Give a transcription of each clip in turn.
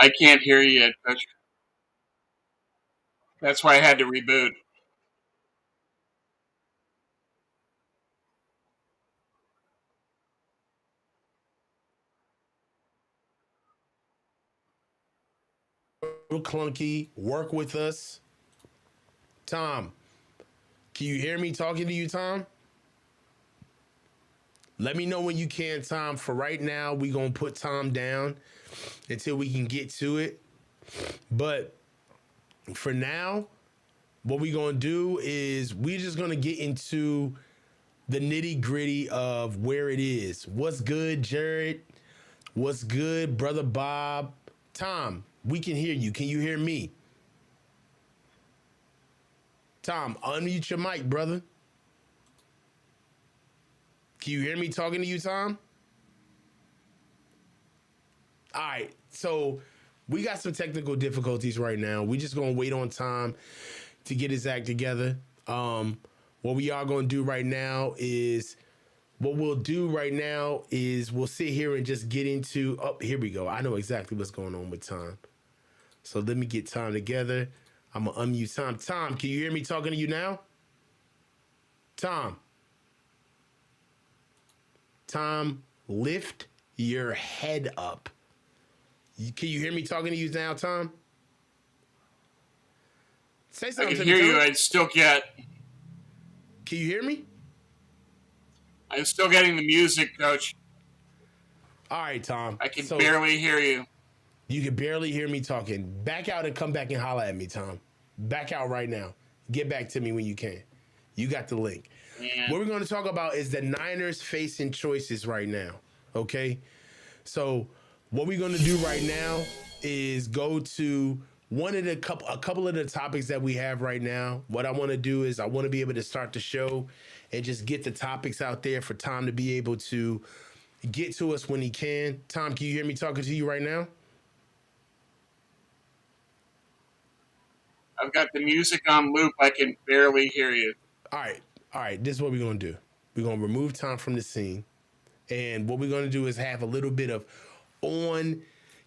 I can't hear you yet, Coach. That's why I had to reboot. Clunky, work with us. Tom, can you hear me talking to you, Tom? Let me know when you can, Tom. For right now, we're going to put Tom down until we can get to it. But for now, what we're going to do is we're just going to get into the nitty gritty of where it is. What's good, Jared? What's good, Brother Bob? Tom, we can hear you. Can you hear me? Tom, unmute your mic, brother. Can you hear me talking to you, Tom? All right. So we got some technical difficulties right now. We just gonna wait on Tom to get his act together. What we are gonna do right now is we'll sit here and just get into. Oh, here we go. I know exactly what's going on with Tom. So let me get Tom together. I'm gonna unmute Tom. Tom, can you hear me talking to you now? Tom. Tom, lift your head up. Can you hear me talking to you now, Tom? Say I something can to me, hear Tom. you. I still get. Can you hear me? I'm still getting the music, Coach. All right, Tom. I can So barely hear you. you can barely hear me talking. Back out and come back and holler at me, Tom. Back out right now. Get back to me when you can. You got the link. And What we're going to talk about is the Niners facing choices right now. Okay? So what we're going to do right now is go to a couple of the topics that we have right now. What I want to do is I want to be able to start the show and just get the topics out there for Tom to be able to get to us when he can. Tom, can you hear me talking to you right now? I've got the music on loop. I can barely hear you. All right. All right. This is what we're going to do. We're going to remove Tom from the scene. And what we're going to do is have a little bit of on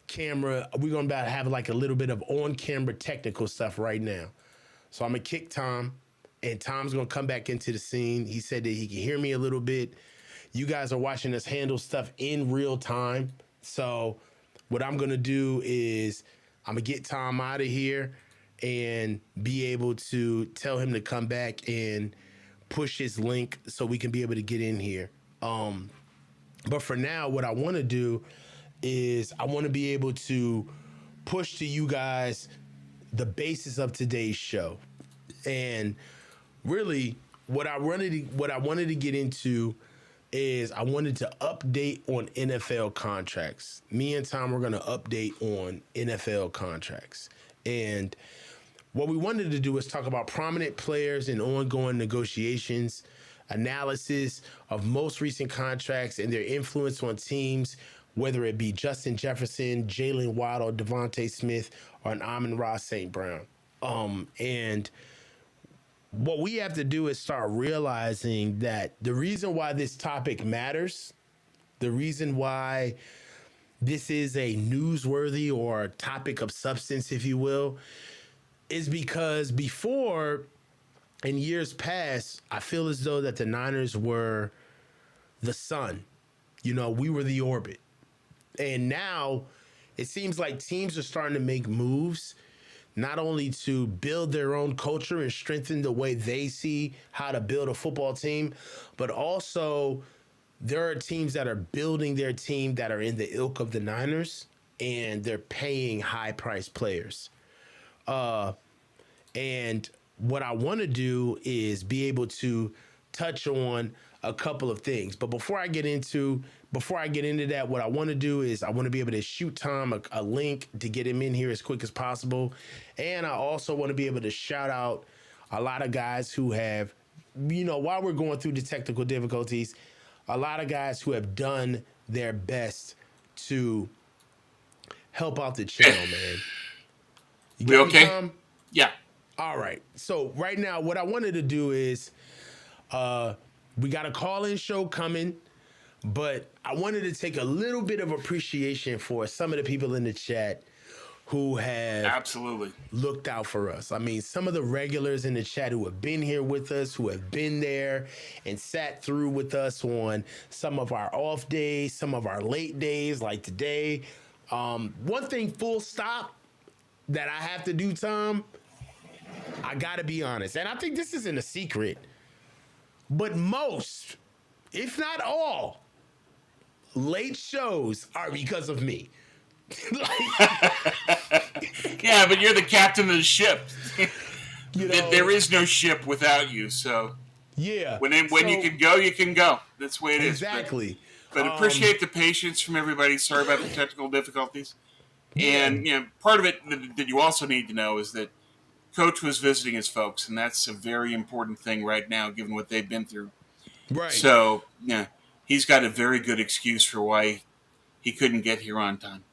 camera. We're going to have like a little bit of on camera technical stuff right now. So I'm going to kick Tom, and Tom's going to come back into the scene. He said that he can hear me a little bit. You guys are watching us handle stuff in real time. So what I'm going to do is I'm going to get Tom out of here and be able to tell him to come back and push his link so we can be able to get in here. But for now, what I want to do is I want to be able to push to you guys the basis of today's show. And really what I wanted to get into is I wanted to update on NFL contracts. Me and Tom were going to update on NFL contracts. And what we wanted to do is talk about prominent players and ongoing negotiations, analysis of most recent contracts and their influence on teams, whether it be Justin Jefferson, Jalen Waddle, Devontae Smith, or an Amon-Ra St. Brown. And what we have to do is start realizing that the reason why this topic matters, the reason why this is a newsworthy or a topic of substance, if you will, is because before, in years past, I feel as though that the Niners were the sun. You know, we were the orbit. And now it seems like teams are starting to make moves, not only to build their own culture and strengthen the way they see how to build a football team, but also there are teams that are building their team that are in the ilk of the Niners, and they're paying high-priced players. And what I want to do is be able to touch on a couple of things. But before I get into that, what I want to do is I want to be able to shoot Tom a link to get him in here as quick as possible. And I also want to be able to shout out a lot of guys who have, you know, while we're going through the technical difficulties, a lot of guys who have done their best to help out the channel, man. You We got okay? me, Tom? Yeah. All right. So right now, what I wanted to do is we got a call-in show coming, but I wanted to take a little bit of appreciation for some of the people in the chat who have Absolutely. looked out for us. I mean, some of the regulars in the chat who have been here with us, who have been there and sat through with us on some of our off days, some of our late days, like today. One thing, full stop, that I have to do, Tom, I gotta be honest, and I think this isn't a secret, but most, if not all, late shows are because of me. Yeah, but you're the captain of the ship. You know, There is no ship without you. So yeah. when you So can go, you can go. That's the way it is. exactly. But appreciate the patience from everybody. Sorry about the technical difficulties. Yeah, And part of it that you also need to know is that Coach was visiting his folks, and that's a very important thing right now, given what they've been through. right. So he's got a very good excuse for why he couldn't get here on time.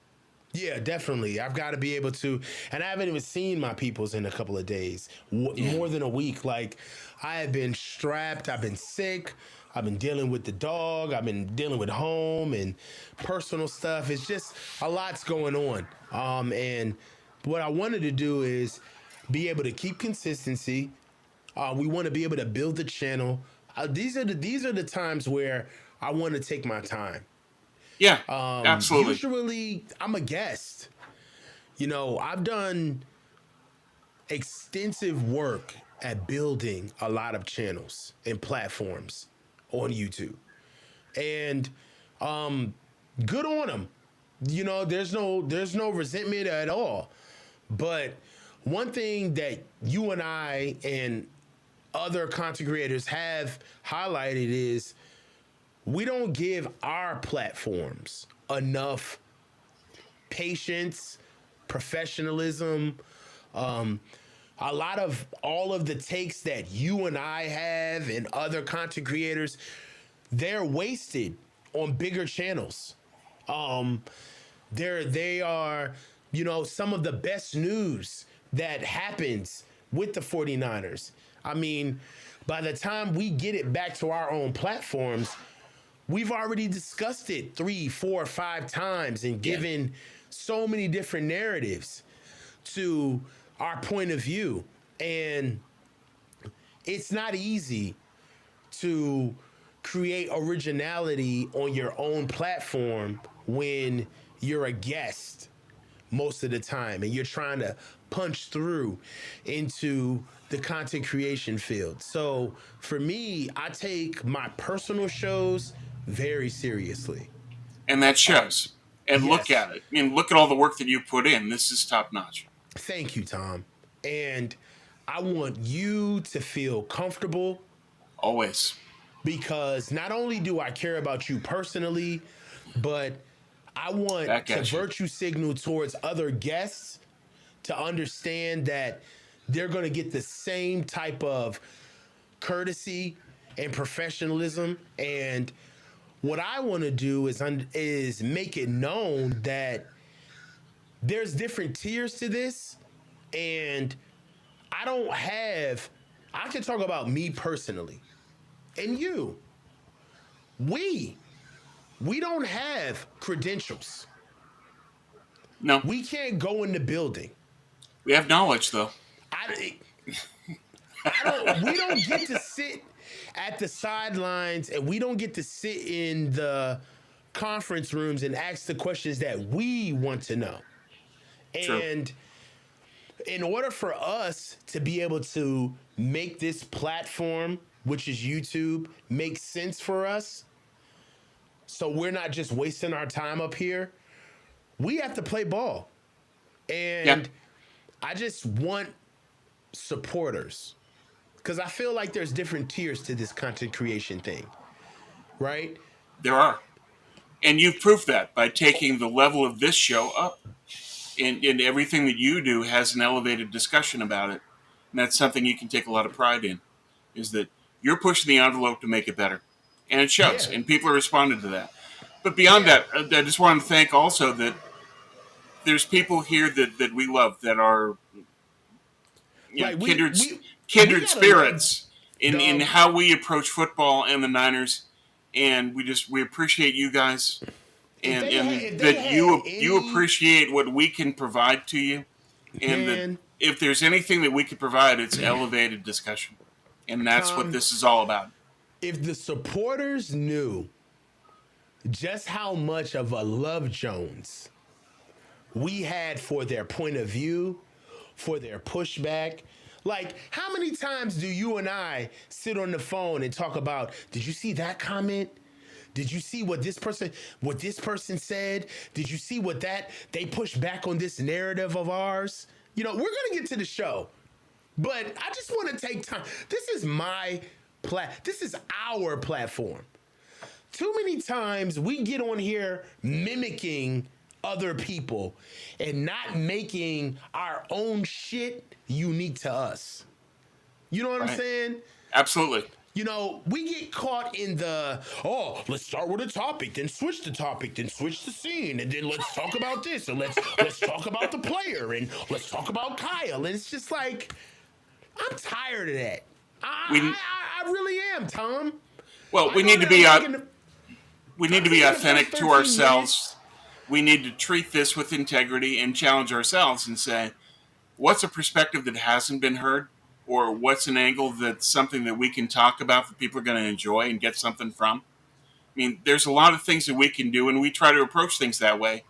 Yeah, definitely. I've got to be able to, and I haven't even seen my peoples in a couple of days, more than a week. Like, I have been strapped. I've been sick. I've been dealing with the dog. I've been dealing with home and personal stuff. It's just a lot's going on. And what I wanted to do is be able to keep consistency. We want to be able to build the channel. These are the times where I want to take my time. Yeah, absolutely. Usually, I'm a guest. You know, I've done extensive work at building a lot of channels and platforms on YouTube, and good on them. You know, there's no resentment at all. But one thing that you and I and other content creators have highlighted is we don't give our platforms enough patience, professionalism, a lot of all of the takes that you and I have and other content creators, they're wasted on bigger channels. They are, you know, some of the best news that happens with the 49ers. I mean, by the time we get it back to our own platforms, we've already discussed it 3, 4, 5 times and given so many different narratives to our point of view. And it's not easy to create originality on your own platform when you're a guest most of the time and you're trying to punch through into the content creation field. So for me, I take my personal shows very seriously. And that shows. And look Yes. at it. I mean, look at all the work that you put in. This is top notch. Thank you, Tom. And I want you to feel comfortable Always. because not only do I care about you personally, but I want Back to at you. virtue signal towards other guests to understand that they're going to get the same type of courtesy and professionalism. And what I want to do is make it known that there's different tiers to this, and I can talk about me personally and you. We don't have credentials. No. We can't go in the building. We have knowledge, though. We don't get to sit at the sidelines and we don't get to sit in the conference rooms and ask the questions that we want to know. True. And in order for us to be able to make this platform, which is YouTube, make sense for us, so we're not just wasting our time up here, we have to play ball. And I just want supporters, because I feel like there's different tiers to this content creation thing, right? There are. And you've proved that by taking the level of this show up. And everything that you do has an elevated discussion about it. And that's something you can take a lot of pride in, is that you're pushing the envelope to make it better. And it shows. Yeah. And people are responding to that. But beyond that, I just want to thank also that there's people here that we love that are Like kindred gotta spirits love, in how we approach football and the Niners. And we appreciate you guys. and they that had you any appreciate what we can provide to you, and that man, if there's anything that we could provide, it's elevated discussion, and that's what Tom, this is all about. if the supporters knew just how much of a Love Jones we had for their point of view, for their pushback. Like, how many times do you and I sit on the phone and talk about, did you see that comment? Did you see what this person said? Did you see what that they pushed back on this narrative of ours? You know, we're gonna get to the show, but I just want to take time. This is this is our platform. Too many times we get on here mimicking other people and not making our own shit unique to us. You know what I'm Right. saying? Absolutely. You know, we get caught in let's start with a topic, then switch the topic, then switch the scene, and then let's talk about this, and let's talk about the player, and let's talk about Kyle. And it's just like, I'm tired of that. We I really am, Tom. well, I we know need to that be we I'm need to be thinking the first authentic to 13 ourselves. We need to treat this with integrity and challenge ourselves and say, what's a perspective that hasn't been heard, or what's an angle that's something that we can talk about that people are going to enjoy and get something from. I mean, there's a lot of things that we can do, and we try to approach things that way.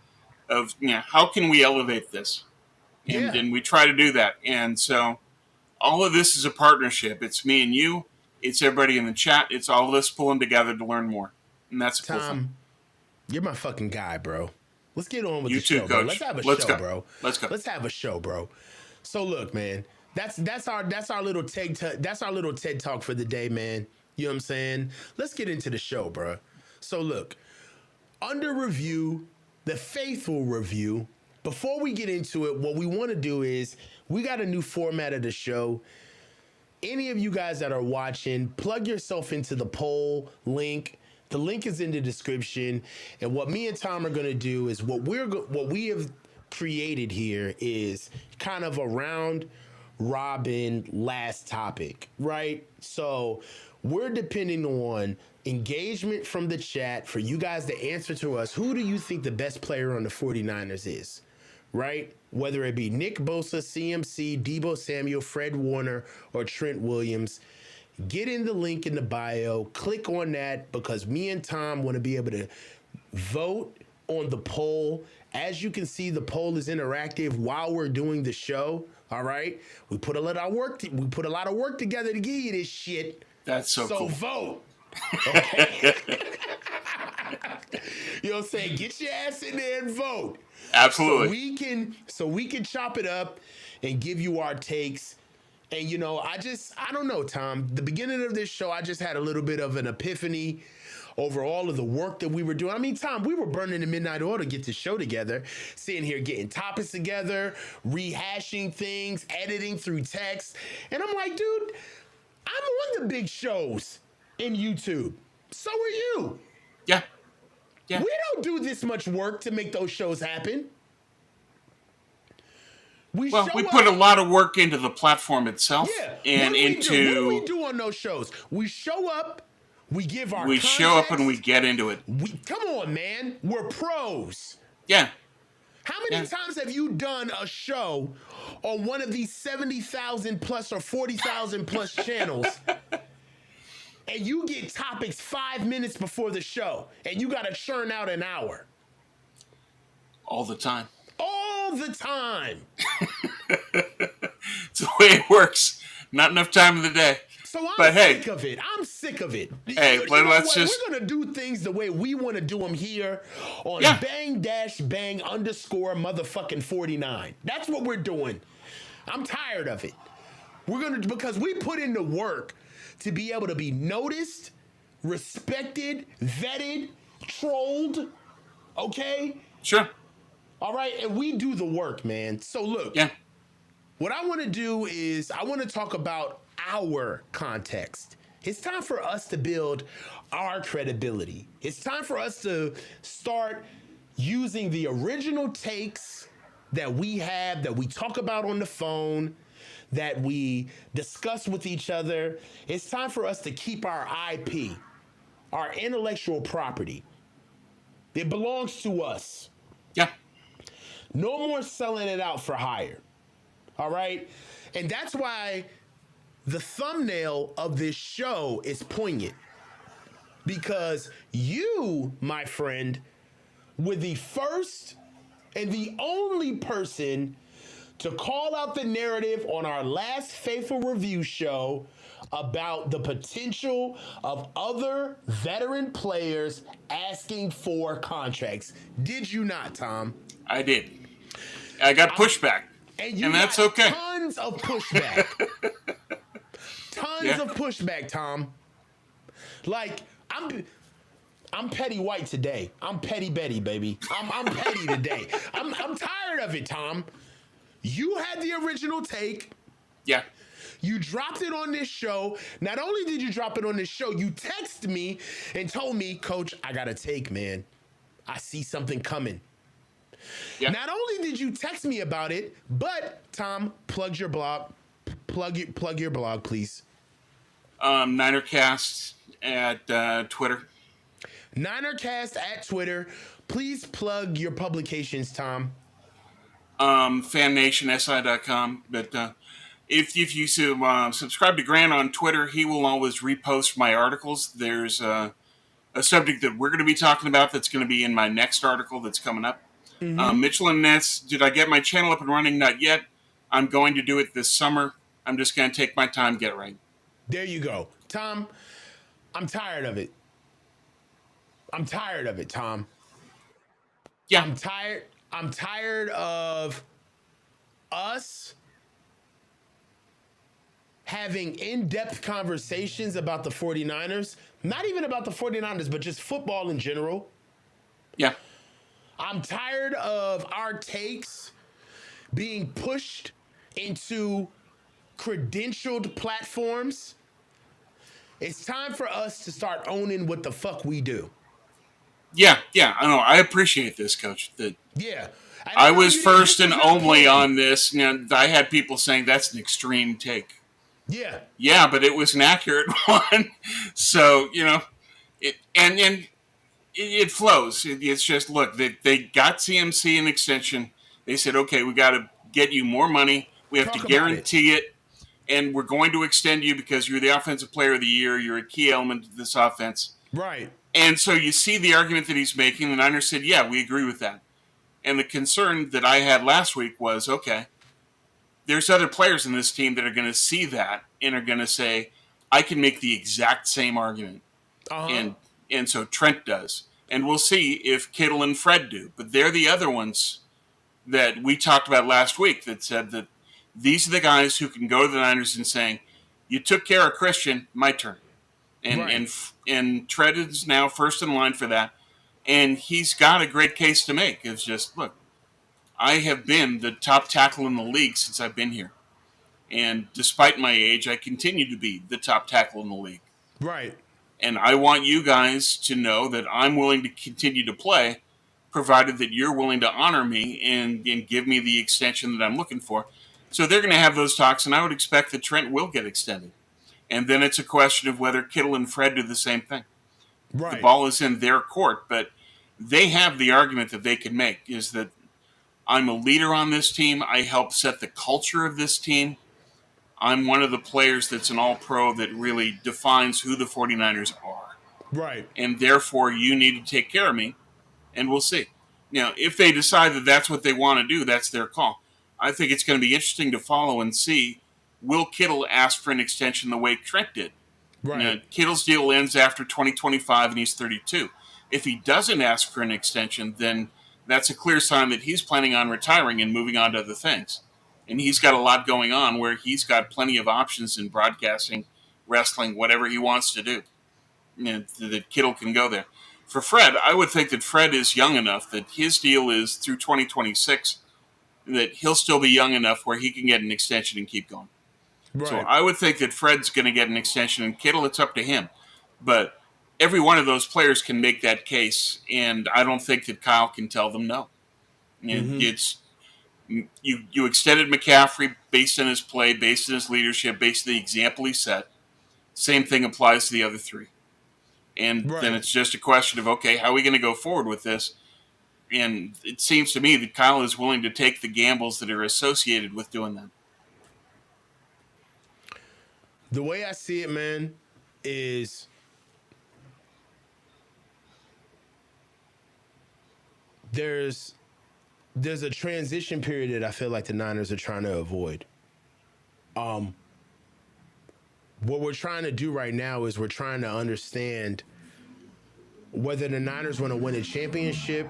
Of how can we elevate this, Yeah, and we try to do that. And so, all of this is a partnership. It's me and you. It's everybody in the chat. It's all of us pulling together to learn more, and that's a cool thing. Tom, you're my fucking guy, bro. Let's get on with You the too, show, bro. Let's Coach. have a Let's show, go. bro. Let's go. Let's have a show, bro. So look, man, that's our little TED talk for the day, man. You know what I'm saying? Let's get into the show, bro. So look, under review, the faithful review. Before we get into it, what we want to do is we got a new format of the show. Any of you guys that are watching, plug yourself into the poll link. The link is in the description. And what me and Tom are going to do is what we have created here is kind of a round robin last topic, right? So we're depending on engagement from the chat for you guys to answer to us. Who do you think the best player on the 49ers is? Right? Whether it be Nick Bosa, CMC, Deebo Samuel, Fred Warner, or Trent Williams, get in the link in the bio, click on that, because me and Tom want to be able to vote on the poll. As you can see, the poll is interactive while we're doing the show. All right. We put a lot of work together to give you this shit. That's so cool. Vote. Okay. You know what I'm saying? Get your ass in there and vote. Absolutely. So we can chop it up and give you our takes. And you know, I don't know, Tom. The beginning of this show, I just had a little bit of an epiphany over all of the work that we were doing. I mean, Tom, we were burning the midnight oil to get the show together, sitting here getting topics together, rehashing things, editing through text. And I'm like, dude, I'm on the big shows in YouTube. So are you. Yeah. We don't do this much work to make those shows happen. We put a lot of work into the platform itself. Yeah. And what do we do on those shows? We show up, we give our context. Show up and we get into it. Come on, man. We're pros. Yeah. How many times have you done a show on one of these 70,000 plus or 40,000 plus channels? And you get topics 5 minutes before the show, and you got to churn out an hour. All the time. All the time. It's the way it works. Not enough time in the day. So I'm sick of it. I'm sick of it. Hey, you know let's what? We're going to do things the way we want to do them here on bang-bang underscore motherfucking 49. That's what we're doing. I'm tired of it. Because we put in the work to be able to be noticed, respected, vetted, trolled, okay? Sure. All right, and we do the work, man. So look, what I want to do is I want to talk about our context. It's time for us to build our credibility. It's time for us to start using the original takes that we have, that we talk about on the phone, that we discuss with each other. It's time for us to keep our IP, our intellectual property. It belongs to us. Yeah. No more selling it out for hire. All right? And that's why the thumbnail of this show is poignant. Because you, my friend, were the first and the only person to call out the narrative on our last Faithful Review show about the potential of other veteran players asking for contracts. Did you not, Tom? I did. I got pushback, And you and that's got okay. tons of pushback. Tons Yeah. of pushback, Tom. Like, I'm petty white today. I'm petty Betty, baby. I'm petty today. I'm tired of it, Tom. You had the original take. Yeah. You dropped it on this show. Not only did you drop it on this show, you texted me and told me, Coach, I got a take, man. I see something coming. Yeah. Not only did you text me about it, but Tom, plug your blog. Plug your blog, please. Ninercast at Twitter. Ninercast at Twitter. Please plug your publications, Tom. FanNationSI.com. But if you subscribe to Grant on Twitter, he will always repost my articles. There's a subject that we're going to be talking about that's going to be in my next article that's coming up. Mitchell and Ness, did I get my channel up and running? Not yet. I'm going to do it this summer. I'm just going to take my time, get it right. There you go. Tom, I'm tired of it. I'm tired of it, Tom. Yeah. I'm tired. I'm tired of us having in-depth conversations about the 49ers. Not even about the 49ers, but just football in general. Yeah. I'm tired of our takes being pushed into credentialed platforms. It's time for us to start owning what the fuck we do. Yeah, I know. I appreciate this, Coach. Yeah. I was first and only on this. I had people saying that's an extreme take. Yeah. Yeah, but it was an accurate one. So, it flows. It's just, look, they got CMC an extension. They said, okay, we got to get you more money. We have to guarantee it. And we're going to extend you because you're the offensive player of the year. You're a key element to this offense. Right. And so you see the argument that he's making. The Niners said, yeah, we agree with that. And the concern that I had last week was, okay, there's other players in this team that are going to see that and are going to say, I can make the exact same argument. And so Trent does. And we'll see if Kittle and Fred do. But they're the other ones that we talked about last week that said that these are the guys who can go to the Niners and saying, you took care of Christian, my turn. And Trent is now first in line for that. And he's got a great case to make. It's just, look, I have been the top tackle in the league since I've been here. And despite my age, I continue to be the top tackle in the league. Right. And I want you guys to know that I'm willing to continue to play, provided that you're willing to honor me and give me the extension that I'm looking for. So they're going to have those talks, and I would expect that Trent will get extended. And then it's a question of whether Kittle and Fred do the same thing. Right. The ball is in their court, but they have the argument that they can make, is that I'm a leader on this team. I help set the culture of this team. I'm one of the players that's an all-pro that really defines who the 49ers are. Right. And therefore, you need to take care of me, and we'll see. Now, if they decide that that's what they want to do, that's their call. I think it's going to be interesting to follow and see, will Kittle ask for an extension the way Trent did? Right. Kittle's deal ends after 2025, and he's 32. If he doesn't ask for an extension, then that's a clear sign that he's planning on retiring and moving on to other things. And he's got a lot going on where he's got plenty of options in broadcasting, wrestling, whatever he wants to do. That Kittle can go there. For Fred, I would think that Fred is young enough that his deal is through 2026, that he'll still be young enough where he can get an extension and keep going. Right. So I would think that Fred's going to get an extension, and Kittle, it's up to him. But every one of those players can make that case, and I don't think that Kyle can tell them no. It's you extended McCaffrey based on his play, based on his leadership, based on the example he set. Same thing applies to the other three. And then Right. it's just a question of, okay, how are we going to go forward with this? And it seems to me that Kyle is willing to take the gambles that are associated with doing that. The way I see it, man, is there's a transition period that I feel like the Niners are trying to avoid. What we're trying to do right now is we're trying to understand whether the Niners want to win a championship,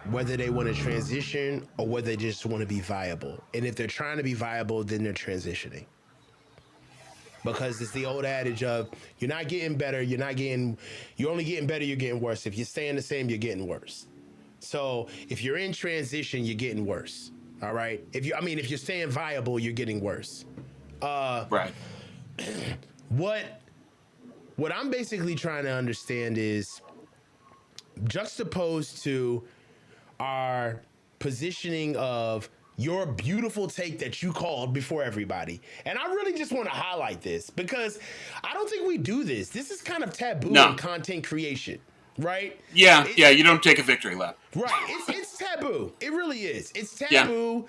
whether they want to transition, or whether they just want to be viable. And if they're trying to be viable, then they're transitioning. Because it's the old adage of you're not getting better, you're only getting better, you're getting worse. If you're staying the same, you're getting worse. So if you're in transition, you're getting worse. All right. If you're staying viable, you're getting worse. Right. What I'm basically trying to understand is juxtaposed to our positioning of your beautiful take that you called before everybody. And I really just want to highlight this because I don't think we do this. This is kind of taboo in No. content creation, right? Yeah, you don't take a victory lap. Right. It's taboo. It really is. It's Yeah. taboo.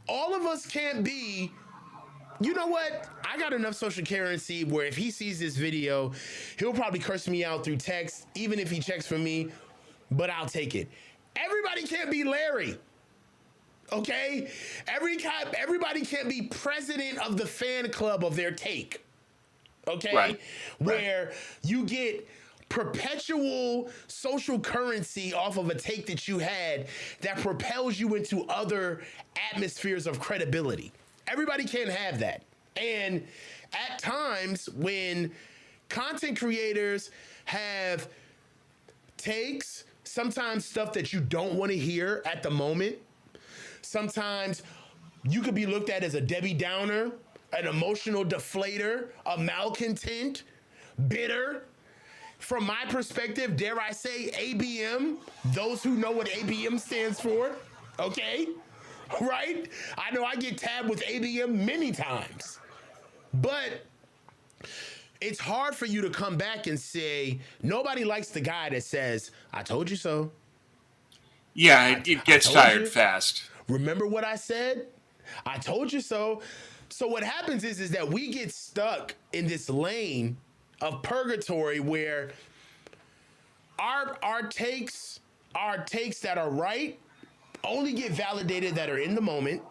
All of us can't be. You know what? I got enough social currency where if he sees this video, he'll probably curse me out through text, even if he checks for me, but I'll take it. Everybody can't be Larry. Okay? Everybody can't be president of the fan club of their take. Okay? Right. Where you get perpetual social currency off of a take that you had that propels you into other atmospheres of credibility. Everybody can't have that. And at times when content creators have takes, sometimes stuff that you don't want to hear at the moment, sometimes you could be looked at as a Debbie Downer, an emotional deflator, a malcontent, bitter. From my perspective, dare I say ABM, those who know what ABM stands for, okay? Right? I know I get tabbed with ABM many times, but it's hard for you to come back and say, nobody likes the guy that says, I told you so. Yeah, it gets tired fast. Remember what I said? I told you so. So what happens is that we get stuck in this lane of purgatory where our takes that are right only get validated that are in the moment.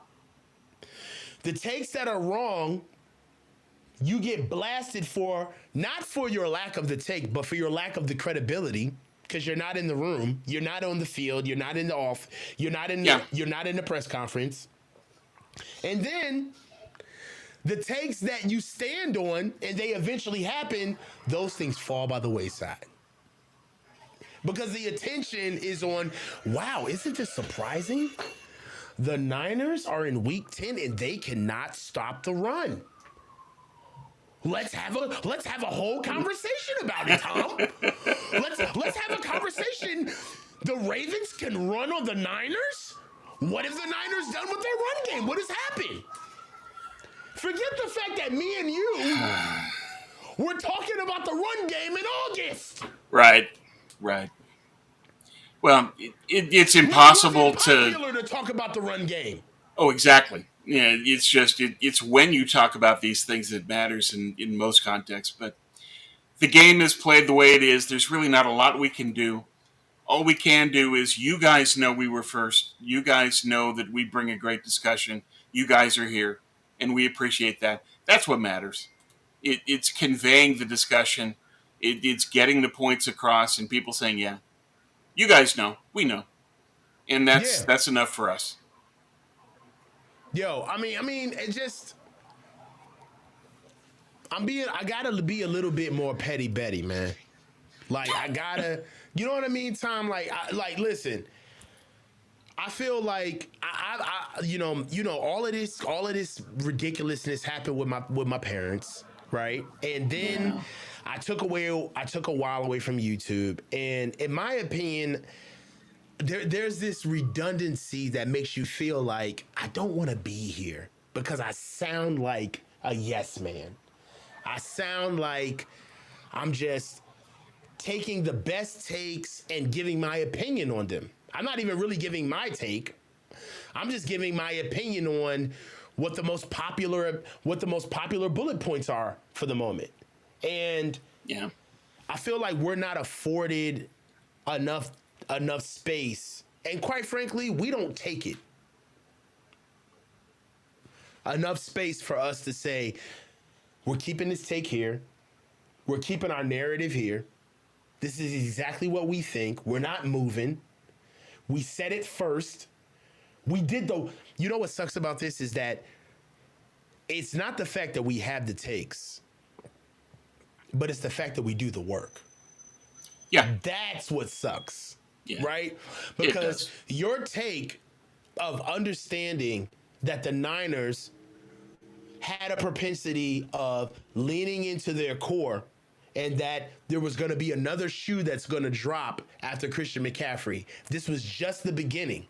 The takes that are wrong, you get blasted for, not for your lack of the take, but for your lack of the credibility, because you're not in the room, you're not on the field, you're not in the off, you're not in the press conference. And then the takes that you stand on and they eventually happen, those things fall by the wayside. Because the attention is on, wow, isn't this surprising? The Niners are in week 10 and they cannot stop the run. Let's have a whole conversation about it, Tom. Let's have a conversation. The Ravens can run on the Niners? What have the Niners done with their run game? What has happened? Forget the fact that me and you were talking about the run game in August. Right. Well, it's impossible to talk about the run game. Oh, exactly. Yeah, it's just it's when you talk about these things that matters in most contexts. But the game is played the way it is. There's really not a lot we can do. All we can do is you guys know we were first. You guys know that we bring a great discussion. You guys are here, and we appreciate that. That's what matters. It's conveying the discussion. It's getting the points across, and people saying, "Yeah, you guys know, we know," and that's enough for us. Yo, I mean, it just, I gotta be a little bit more petty Betty, man. Like, I gotta, you know what I mean, Tom? Like, listen, I feel like you know, all of this ridiculousness happened with my parents, right? And then I took a while away from YouTube, and in my opinion, there's this redundancy that makes you feel like I don't want to be here because I sound like a yes man. I sound like I'm just taking the best takes and giving my opinion on them. I'm not even really giving my take. I'm just giving my opinion on what the most popular bullet points are for the moment. And Yeah. I feel like we're not afforded enough space. And quite frankly, we don't take it. Enough space for us to say, we're keeping this take here. We're keeping our narrative here. This is exactly what we think. We're not moving. We said it first. We did the, you know what sucks about this is that it's not the fact that we have the takes, but it's the fact that we do the work. Yeah. That's what sucks. Yeah. Right? Because your take of understanding that the Niners had a propensity of leaning into their core and that there was going to be another shoe that's going to drop after Christian McCaffrey. This was just the beginning.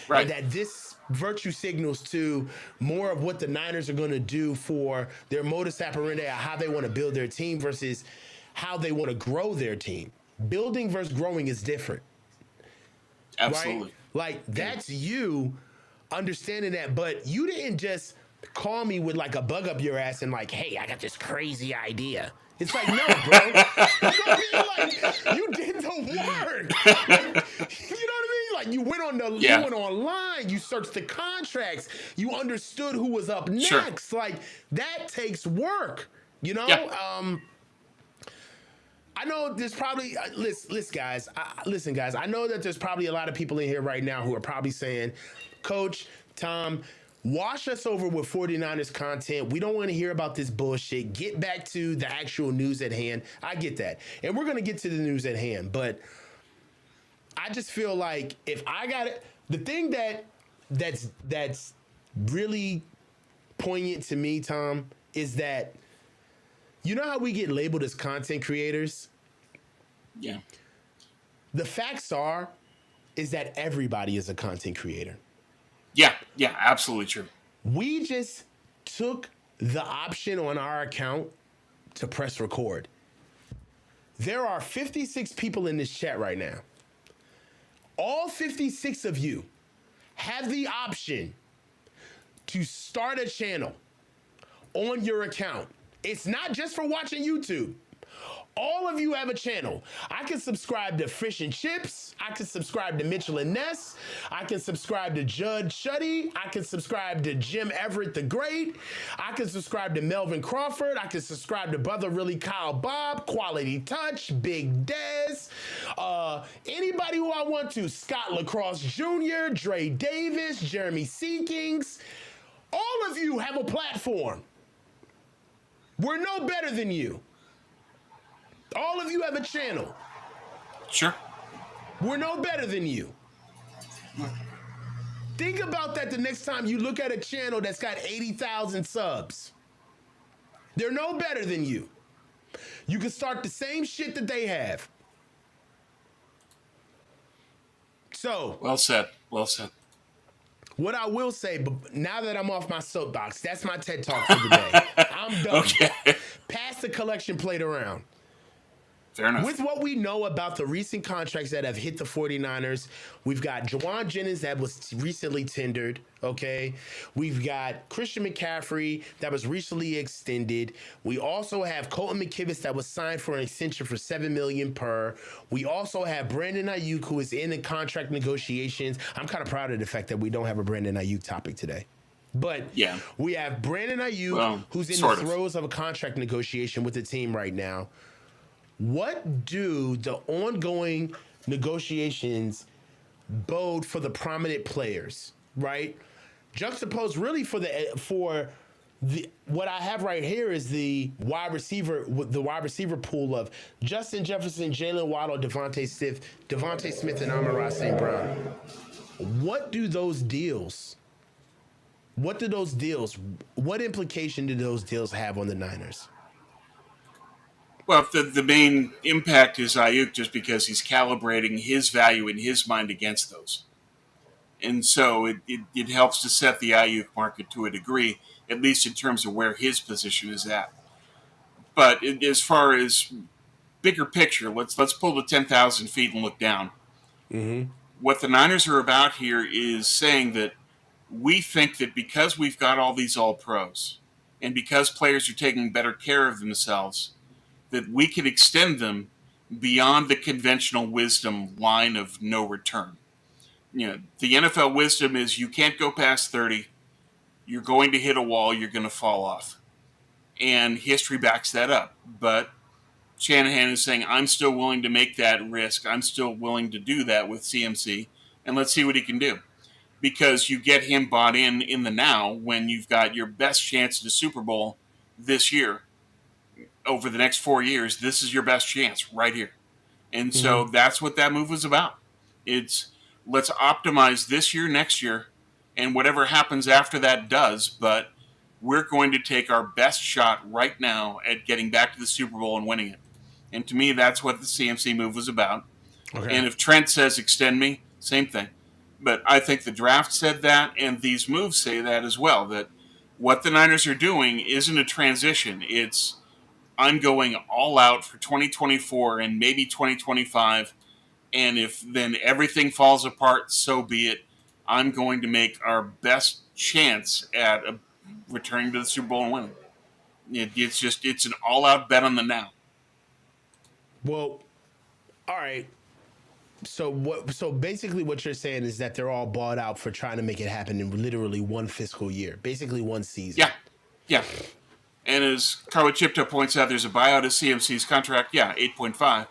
Right. And that this virtue signals to more of what the Niners are going to do for their modus operandi, how they want to build their team versus how they want to grow their team. Building versus growing is different. Absolutely. Right? Like, that's you understanding that, but you didn't just call me with like a bug up your ass and like, hey, I got this crazy idea. It's like, no, bro. You know what I mean? Like, you did the work. Like, you know what I mean? Like, you went you went online, you searched the contracts, you understood who was up next. Sure. Like, that takes work. You know? Yeah. I know there's probably listen, guys. I know that there's probably a lot of people in here right now who are probably saying, Coach, Tom, wash us over with 49ers content. We don't want to hear about this bullshit. Get back to the actual news at hand. I get that. And we're going to get to the news at hand. But I just feel like if I got it, the thing that's really poignant to me, Tom, is that you know how we get labeled as content creators? Yeah. The facts is that everybody is a content creator. Yeah, absolutely true. We just took the option on our account to press record. There are 56 people in this chat right now. All 56 of you have the option to start a channel on your account. It's not just for watching YouTube. All of you have a channel. I can subscribe to Fish and Chips. I can subscribe to Mitchell and Ness. I can subscribe to Judge Shuddy. I can subscribe to Jim Everett the Great. I can subscribe to Melvin Crawford. I can subscribe to Brother Really Kyle Bob, Quality Touch, Big Dez, anybody who I want to. Scott LaCrosse Jr., Dre Davis, Jeremy Seekings. All of you have a platform. We're no better than you. All of you have a channel. Sure. We're no better than you. Think about that the next time you look at a channel that's got 80,000 subs. They're no better than you. You can start the same shit that they have. So. Well said. Well said. What I will say, but now that I'm off my soapbox, that's my TED Talk for the day. I'm done. Okay. Pass the collection plate around. Fair enough. With what we know about the recent contracts that have hit the 49ers, we've got Juwan Jennings that was recently tendered, okay? We've got Christian McCaffrey that was recently extended. We also have Colton McKivitz that was signed for an extension for $7 million per. We also have Brandon Aiyuk, who is in the contract negotiations. I'm kind of proud of the fact that we don't have a Brandon Aiyuk topic today. But yeah, we have Brandon Aiyuk, who's in the throes of a contract negotiation with the team right now. What do the ongoing negotiations bode for the prominent players, right? Juxtaposed really for what I have right here is the wide receiver pool of Justin Jefferson, Jalen Waddle, Devontae Smith, and Amon-Ra St. Brown. What implication do those deals have on the Niners? Well, the main impact is Aiyuk just because he's calibrating his value in his mind against those. And so it helps to set the Aiyuk market to a degree, at least in terms of where his position is at. But as far as bigger picture, let's pull the 10,000 feet and look down. Mm-hmm. What the Niners are about here is saying that we think that because we've got all these all pros and because players are taking better care of themselves, that we can extend them beyond the conventional wisdom line of no return. The NFL wisdom is you can't go past 30, you're going to hit a wall, you're going to fall off. And history backs that up. But Shanahan is saying, I'm still willing to make that risk. I'm still willing to do that with CMC, and let's see what he can do. Because you get him bought in the now when you've got your best chance at a Super Bowl this year. Over the next 4 years, this is your best chance right here. And so Mm-hmm. that's what that move was about. It's let's optimize this year, next year, and whatever happens after that does. But we're going to take our best shot right now at getting back to the Super Bowl and winning it. And to me, that's what the CMC move was about. Okay. And if Trent says extend me, same thing. But I think the draft said that, and these moves say that as well. That what the Niners are doing isn't a transition. It's I'm going all out for 2024 and maybe 2025. And if then everything falls apart, so be it. I'm going to make our best chance at returning to the Super Bowl and winning. It's an all out bet on the now. Well, all right. So what? So basically, what you're saying is that they're all bought out for trying to make it happen in literally one fiscal year, basically one season. Yeah, yeah. And as Carla Chipto points out, there's a buyout of CMC's contract. Yeah, 8.5.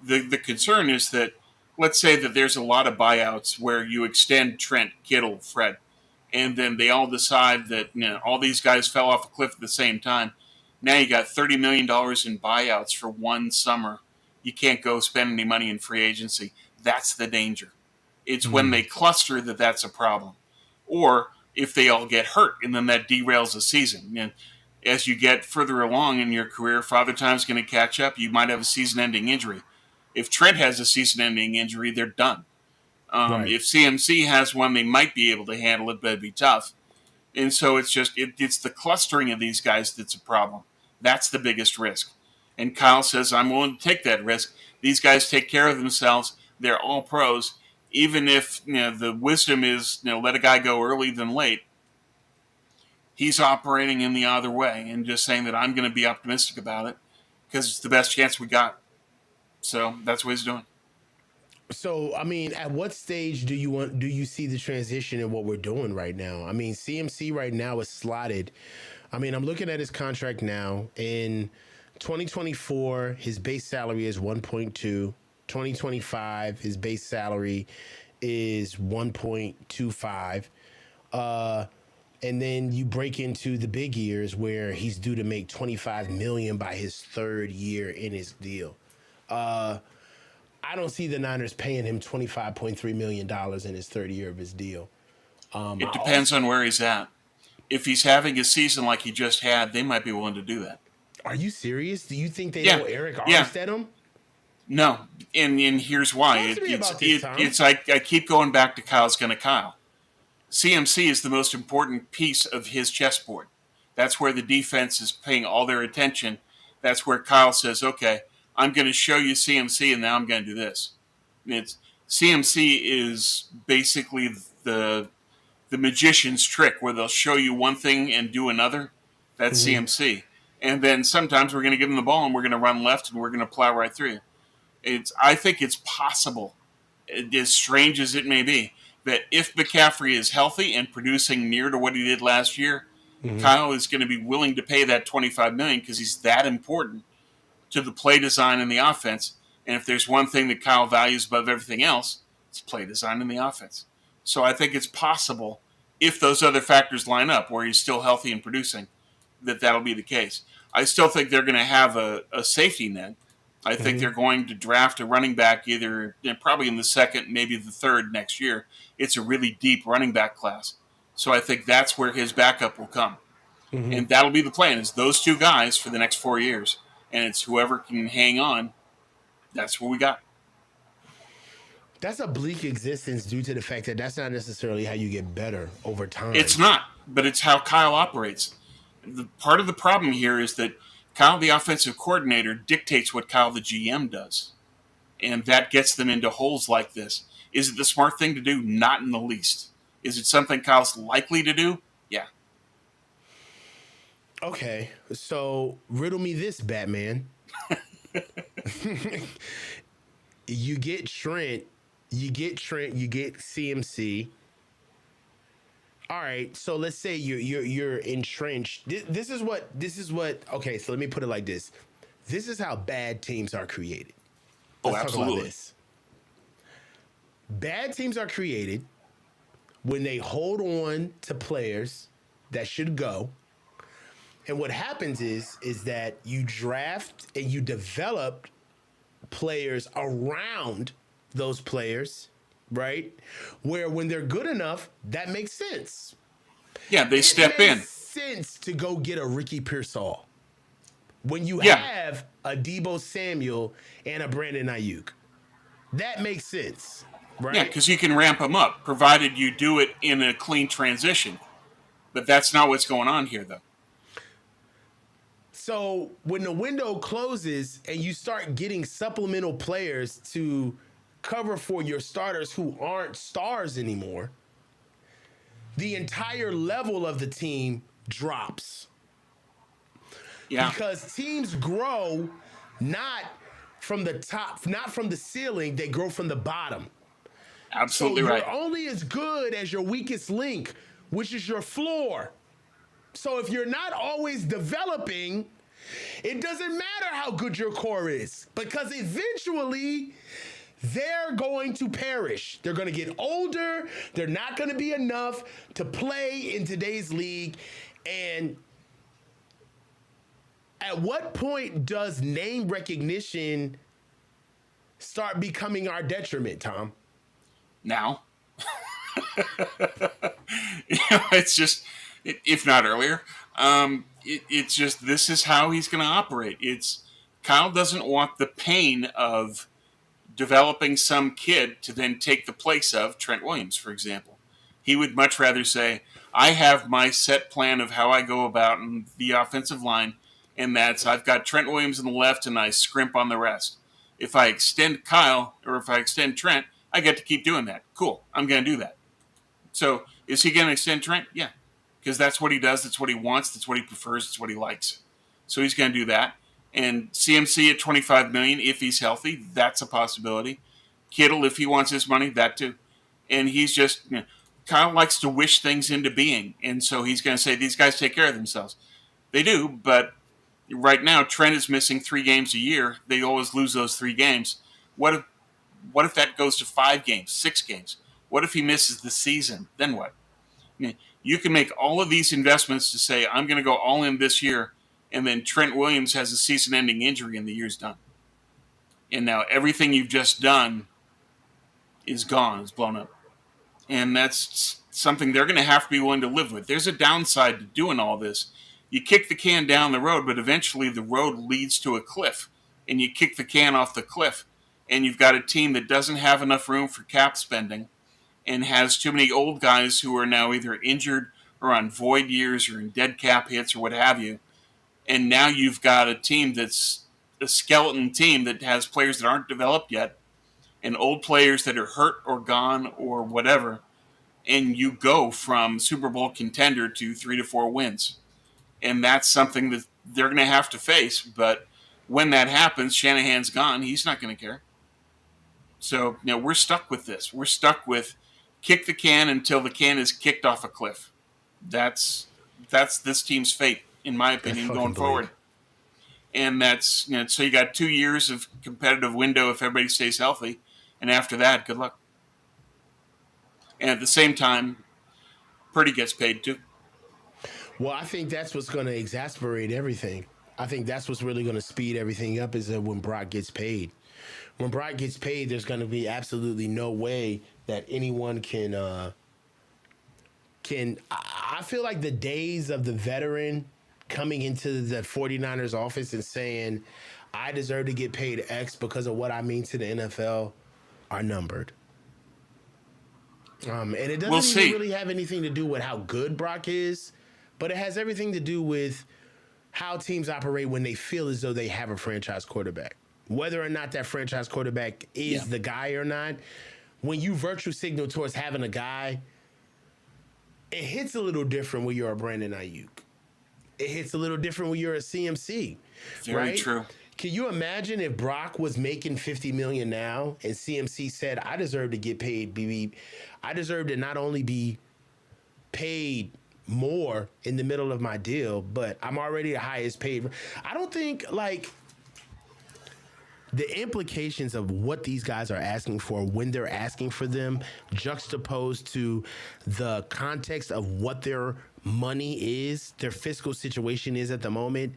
The concern is that let's say that there's a lot of buyouts where you extend Trent, Kittle, Fred, and then they all decide that all these guys fell off a cliff at the same time. Now you got $30 million in buyouts for one summer. You can't go spend any money in free agency. That's the danger. It's when they cluster that's a problem, or if they all get hurt and then that derails the season. And as you get further along in your career, Father Time's going to catch up. You might have a season-ending injury. If Trent has a season-ending injury, they're done. Right. If CMC has one, they might be able to handle it, but it'd be tough. And so it's the clustering of these guys that's a problem. That's the biggest risk. And Kyle says, I'm willing to take that risk. These guys take care of themselves. They're all pros. Even if the wisdom is let a guy go early than late, he's operating in the other way and just saying that I'm going to be optimistic about it because it's the best chance we got. So that's what he's doing. So, I mean, at what stage do you see the transition in what we're doing right now? I mean, CMC right now is slotted. I mean, I'm looking at his contract now. In 2024, his base salary is 1.2. 2025, his base salary is 1.25. And then you break into the big years where he's due to make 25 million by his third year in his deal. I don't see the Niners paying him $25.3 million in his third year of his deal. It depends on where he's at. If he's having a season like he just had, they might be willing to do that. Are you serious? Do you think they Yeah, don't Eric yeah. Armstead him? No, and here's why. Talk to me about this, Tom. It's I keep going back to Kyle's gonna Kyle. CMC is the most important piece of his chessboard. That's where the defense is paying all their attention. That's where Kyle says, "Okay, I'm going to show you CMC, and now I'm going to do this." It's CMC is basically the magician's trick, where they'll show you one thing and do another. That's CMC. And then sometimes we're going to give them the ball and we're going to run left and we're going to plow right through. I think it's possible, as strange as it may be, that if McCaffrey is healthy and producing near to what he did last year, Kyle is going to be willing to pay that $25 million because he's that important to the play design and the offense. And if there's one thing that Kyle values above everything else, it's play design and the offense. So I think it's possible, if those other factors line up where he's still healthy and producing, that'll be the case. I still think they're going to have a safety net. I think they're going to draft a running back either probably in the second, maybe the third next year. It's a really deep running back class. So I think that's where his backup will come. And that'll be the plan, is those two guys for the next 4 years. And it's whoever can hang on, that's what we got. That's a bleak existence due to the fact that that's not necessarily how you get better over time. It's not, but it's how Kyle operates. Part of the problem here is that Kyle, the offensive coordinator, dictates what Kyle, the GM, does. And that gets them into holes like this. Is it the smart thing to do? Not in the least. Is it something Kyle's likely to do? Yeah. Okay, so riddle me this, Batman. You get Trent, you get CMC. All right, so let's say you're entrenched. This is what. Okay, so let me put it like this. This is how bad teams are created. Oh, Let's talk about absolutely. this. Bad teams are created when they hold on to players that should go. And what happens is that you draft and you develop players around those players, right? Where when they're good enough, that makes sense. Yeah, they It step makes in. sense to go get a Ricky Pearsall when you Yeah. have a Debo Samuel and a Brandon Aiyuk. That makes sense, Yeah, right? because you can ramp them up, provided you do it in a clean transition. But that's not what's going on here, though. So when the window closes and you start getting supplemental players to cover for your starters who aren't stars anymore, the entire level of the team drops Yeah, because teams grow not from the top, not from the ceiling, they grow from the bottom. So absolutely right. you're only as good as your weakest link, which is your floor. So if you're not always developing, it doesn't matter how good your core is because eventually they're going to perish. They're going to get older. They're not going to be enough to play in today's league. And at what point does name recognition start becoming our detriment, Tom? Now, it's just, if not earlier, it's just this is how he's going to operate. It's Kyle doesn't want the pain of developing some kid to then take the place of Trent Williams, for example. He would much rather say, I have my set plan of how I go about in the offensive line, and that's I've got Trent Williams on the left and I scrimp on the rest. If I extend Kyle or if I extend Trent, I get to keep doing that. Cool. I'm going to do that. So is he going to extend Trent? Yeah, because that's what he does. That's what he wants. That's what he prefers. That's what he likes. So he's going to do that. And CMC at 25 million, if he's healthy, that's a possibility. Kittle, if he wants his money, that too. And he's just Kyle likes to wish things into being, and so he's going to say these guys take care of themselves. They do, but right now Trent is missing 3 games a year. They always lose those 3 games. What if that goes to 5 games, 6 games? What if he misses the season? Then what? You can make all of these investments to say, I'm going to go all in this year, and then Trent Williams has a season ending injury and the year's done. And now everything you've just done is gone, is blown up. And that's something they're going to have to be willing to live with. There's a downside to doing all this. You kick the can down the road, but eventually the road leads to a cliff, and you kick the can off the cliff, and you've got a team that doesn't have enough room for cap spending and has too many old guys who are now either injured or on void years or in dead cap hits or what have you. And now you've got a team that's a skeleton team that has players that aren't developed yet and old players that are hurt or gone or whatever. And you go from Super Bowl contender to 3 to 4 wins. And that's something that they're going to have to face. But when that happens, Shanahan's gone. He's not going to care. So, we're stuck with this. We're stuck with kick the can until the can is kicked off a cliff. That's this team's fate, in my That's opinion, fucking going bleak. forward. And that's so you got 2 years of competitive window if everybody stays healthy, and after that, good luck. And at the same time, Purdy gets paid too. Well, I think that's what's going to exasperate everything. I think that's what's really going to speed everything up is that when Brock gets paid. When Brock gets paid, there's going to be absolutely no way that anyone can. I feel like the days of the veteran coming into the 49ers office and saying, I deserve to get paid X because of what I mean to the NFL are numbered. And it We'll doesn't even see. really have anything to do with how good Brock is, but it has everything to do with how teams operate when they feel as though they have a franchise quarterback. Whether or not that franchise quarterback is the guy or not, when you virtue signal towards having a guy, it hits a little different when you're a Brandon Aiyuk. It hits a little different when you're a CMC. Very true. Can you imagine if Brock was making $50 million now and CMC said, I deserve to get paid, BB. I deserve to not only be paid more in the middle of my deal, but I'm already the highest paid. I don't think, like, the implications of what these guys are asking for when they're asking for them, juxtaposed to the context of what their money is, their fiscal situation is at the moment,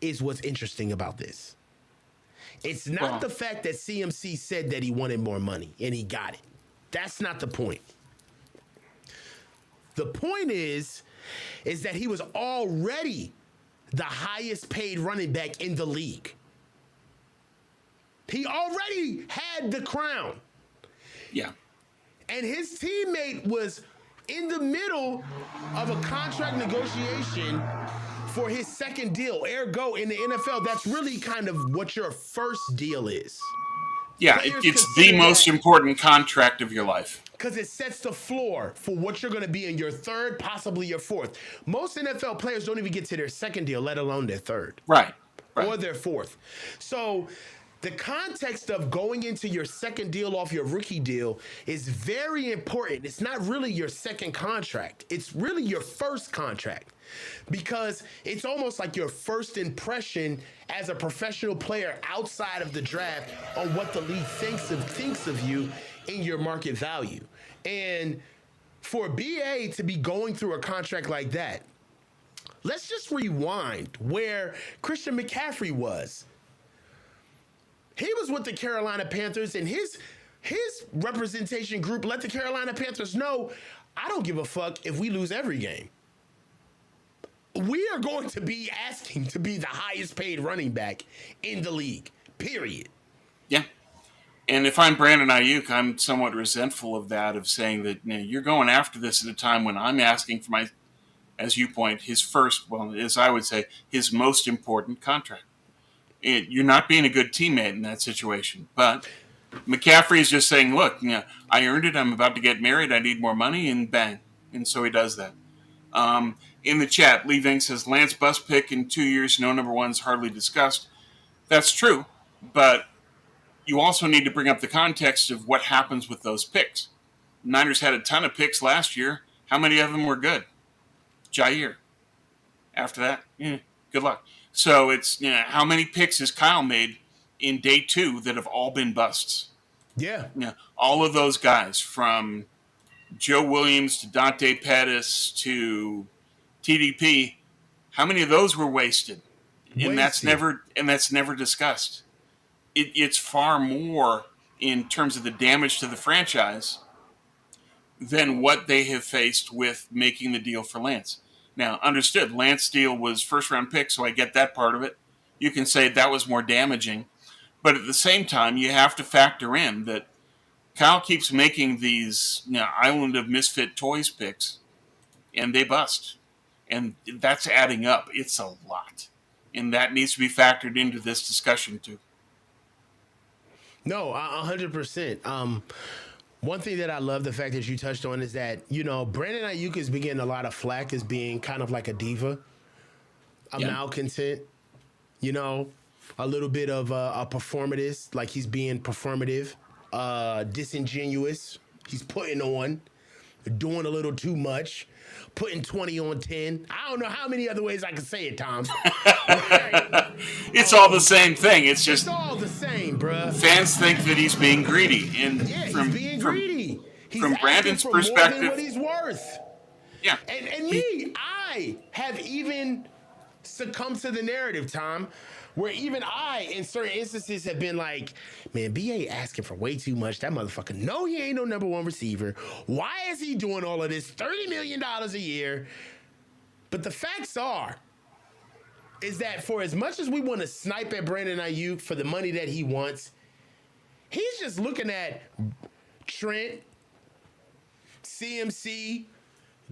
is what's interesting about this. It's not the fact that CMC said that he wanted more money and he got it. That's not the point. The point is that he was already the highest paid running back in the league. He already had the crown. Yeah. And his teammate was in the middle of a contract negotiation for his second deal. Ergo, in the NFL, that's really kind of what your first deal is. Yeah, it's the most important contract of your life. Because it sets the floor for what you're going to be in your third, possibly your fourth. Most NFL players don't even get to their second deal, let alone their third. Right. Or their fourth. So the context of going into your second deal off your rookie deal is very important. It's not really your second contract. It's really your first contract, because it's almost like your first impression as a professional player outside of the draft on what the league thinks of you in your market value. And for BA to be going through a contract like that, let's just rewind where Christian McCaffrey was. He was with the Carolina Panthers, and his representation group let the Carolina Panthers know, I don't give a fuck if we lose every game. We are going to be asking to be the highest paid running back in the league, period. Yeah. And if I'm Brandon Aiyuk, I'm somewhat resentful of that, of saying that, you know, you're going after this at a time when I'm asking for my, as you point, his first, well, as I would say, his most important contract. You're not being a good teammate in that situation. But McCaffrey is just saying, look, you know, I earned it. I'm about to get married. I need more money, and bang. And so he does that. In the chat, Lee Ving says, Lance bust pick in 2 years, no number one's hardly discussed. That's true, but you also need to bring up the context of what happens with those picks. Niners had a ton of picks last year. How many of them were good? Jair. After that, good luck. So it's, you know, how many picks has Kyle made in day 2 that have all been busts? Yeah. You know, all of those guys, from Joe Williams to Dante Pettis to TDP, how many of those were wasted? And that's never discussed. It's far more in terms of the damage to the franchise than what they have faced with making the deal for Lance. Now, understood, Lance's deal was first-round pick, so I get that part of it. You can say that was more damaging. But at the same time, you have to factor in that Kyle keeps making these, you know, Island of Misfit Toys picks, and they bust. And that's adding up. It's a lot. And that needs to be factored into this discussion, too. No, 100%. One thing that I love the fact that you touched on is that, you know, Brandon Aiyuk is getting a lot of flack as being kind of like a diva, a malcontent, you know, a little bit of a performative, like he's being performative, disingenuous. He's putting on, doing a little too much, putting 20 on 10. I don't know how many other ways I can say it, Tom. It's all the same thing. It's just, it's all the same, bruh. Fans think that he's being greedy, and he's being greedy. He's from Brandon's for perspective, more than what he's worth. Yeah, and me, I have even succumbed to the narrative, Tom, where even I, in certain instances, have been like, man, BA asking for way too much. That motherfucker, no, he ain't no number one receiver. Why is he doing all of this? $30 million a year. But the facts is that for as much as we want to snipe at Brandon Aiyuk for the money that he wants, he's just looking at Trent, CMC,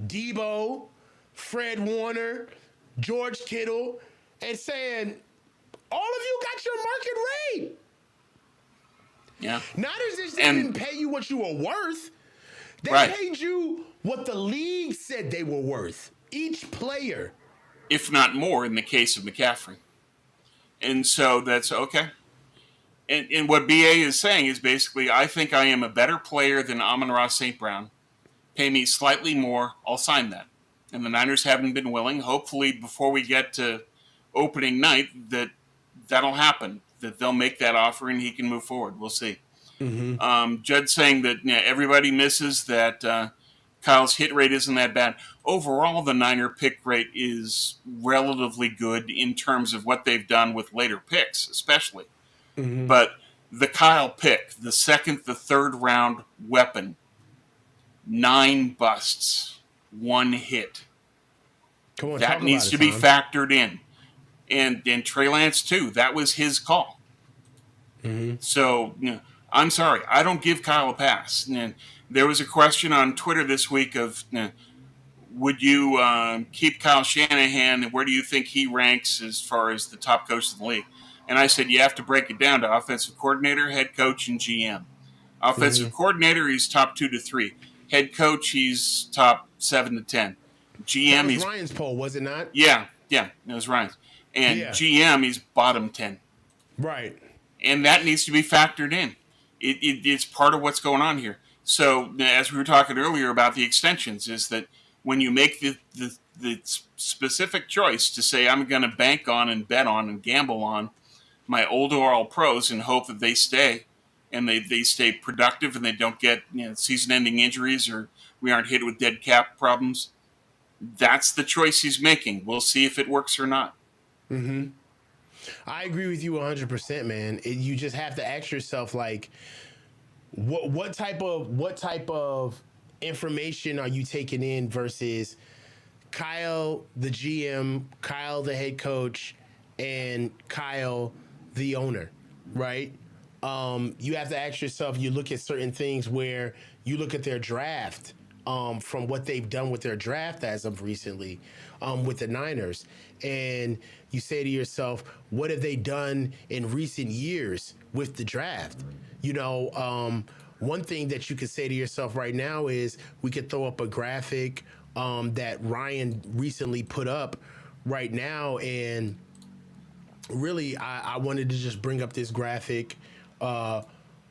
Debo, Fred Warner, George Kittle, and saying, all of you got your market rate. Yeah. Niners just didn't And pay you what you were worth. They right. paid you what the league said they were worth. Each player. If not more in the case of McCaffrey. And so that's okay. And what BA is saying is basically, I think I am a better player than Amon-Ra St. Brown. Pay me slightly more, I'll sign that. And the Niners haven't been willing. Hopefully, before we get to opening night, that'll happen. That they'll make that offer and he can move forward. We'll see. Judd's saying that everybody misses that Kyle's hit rate isn't that bad. Overall, the Niner pick rate is relatively good in terms of what they've done with later picks, especially. But the Kyle pick, the second, the third round weapon, 9 busts, 1 hit. Come on, That talk about needs it, to be Tom. factored in. And Trey Lance, too. That was his call. So, I'm sorry. I don't give Kyle a pass. And there was a question on Twitter this week of, would you keep Kyle Shanahan, and where do you think he ranks as far as the top coach of the league? And I said, you have to break it down to offensive coordinator, head coach, and GM. Offensive coordinator, he's top 2 to 3. Head coach, he's top 7 to 10. That GM, was he's Ryan's poll, was it not? yeah, it was Ryan's. And Yeah. GM, he's bottom 10. Right. And that needs to be factored in. It's part of what's going on here. So, as we were talking earlier about the extensions, is that when you make the specific choice to say, I'm going to bank on and bet on and gamble on my older all pros and hope that they stay and they stay productive and they don't get season-ending injuries or we aren't hit with dead cap problems, that's the choice he's making. We'll see if it works or not. I agree with you 100%, man. You just have to ask yourself, like, what type of information are you taking in versus Kyle the GM, Kyle the head coach, and Kyle the owner, right? You have to ask yourself. You look at certain things where you look at their draft. From what they've done with their draft as of recently with the Niners. And you say to yourself, what have they done in recent years with the draft? One thing that you could say to yourself right now is we could throw up a graphic that Ryan recently put up right now. And really, I wanted to just bring up this graphic. What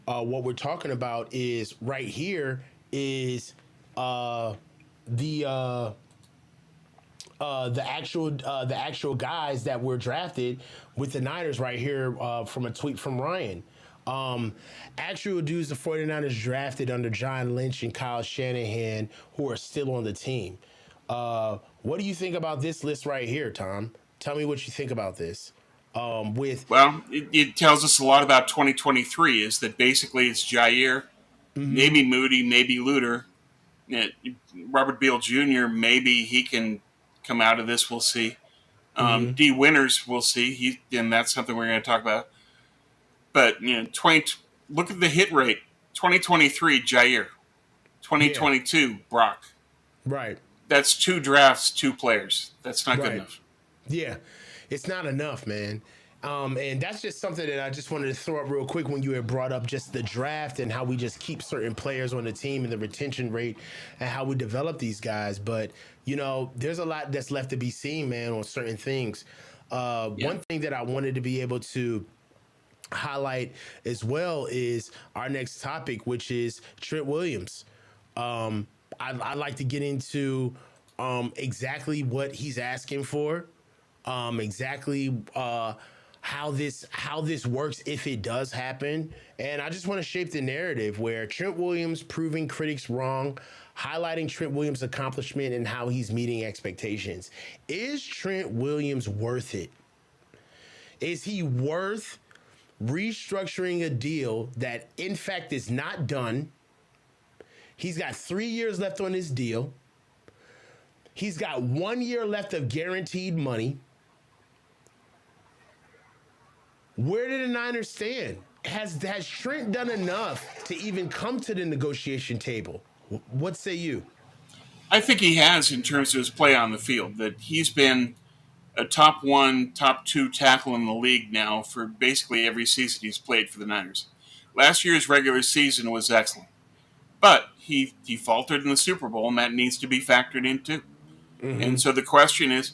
we're talking about is right here is the actual guys that were drafted with the Niners right here from a tweet from Ryan. Actual dudes the 49ers drafted under John Lynch and Kyle Shanahan who are still on the team. What do you think about this list right here, Tom? Tell me what you think about this. Well, it tells us a lot about 2023 is that basically it's Jair, maybe Moody, maybe Luter. Robert Beal Jr., maybe he can come out of this. We'll see. D. Winters, we'll see. And that's something we're going to talk about. But look at the hit rate. 2023, Jair. 2022, Brock. Right. That's 2 drafts, 2 players. That's not good enough. Yeah, it's not enough, man. And that's just something that I just wanted to throw up real quick when you had brought up just the draft and how we just keep certain players on the team and the retention rate and how we develop these guys. But, there's a lot that's left to be seen, man, on certain things. One thing that I wanted to be able to highlight as well is our next topic, which is Trent Williams. I'd like to get into exactly what he's asking for, exactly how this works if it does happen. And I just want to shape the narrative where Trent Williams proving critics wrong, highlighting Trent Williams' accomplishment and how he's meeting expectations. Is Trent Williams worth it? Is he worth restructuring a deal that in fact is not done? He's got 3 years left on his deal. He's got 1 year left of guaranteed money. Where do the Niners stand? Has Trent done enough to even come to the negotiation table? What say you? I think he has in terms of his play on the field. That he's been a top one, top two tackle in the league now for basically every season he's played for the Niners. Last year's regular season was excellent, but he faltered in the Super Bowl, and that needs to be factored in too. And so the question is,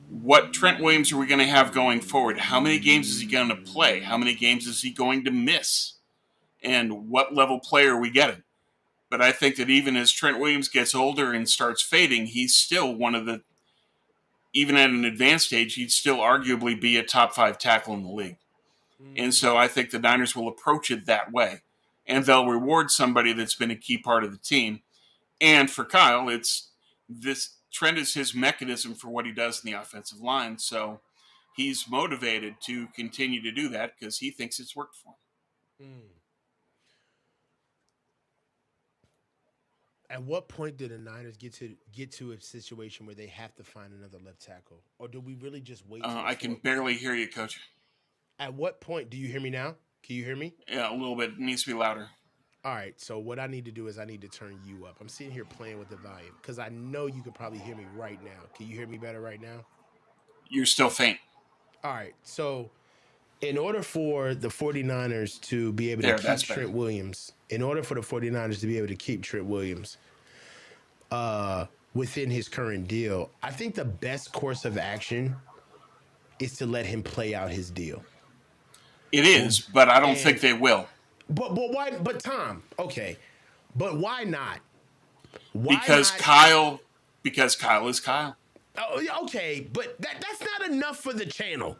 what Trent Williams are we going to have going forward? How many games is he going to play? How many games is he going to miss? And what level player are we getting? But I think that even as Trent Williams gets older and starts fading, he's still one of the, even at an advanced age, he'd still arguably be a top 5 tackle in the league. And so I think the Niners will approach it that way. And they'll reward somebody that's been a key part of the team. And for Kyle, it's this Trent is his mechanism for what he does in the offensive line. So he's motivated to continue to do that because he thinks it's worked for him. At what point do the Niners get to a situation where they have to find another left tackle, or do we really just wait? I can barely hear you, Coach. At what point do you hear me now? Can you hear me? Yeah, a little bit. It needs to be louder. All right. So what I need to do is I need to turn you up. I'm sitting here playing with the volume because I know you could probably hear me right now. Can you hear me better right now? You're still faint. All right. So in order for the 49ers to be able to keep Trent Williams, within his current deal, I think the best course of action is to let him play out his deal. It is, but I don't think they will. But why? But Tom, okay, but why not? Because Kyle is Kyle. Oh, okay, but that's not enough for the channel.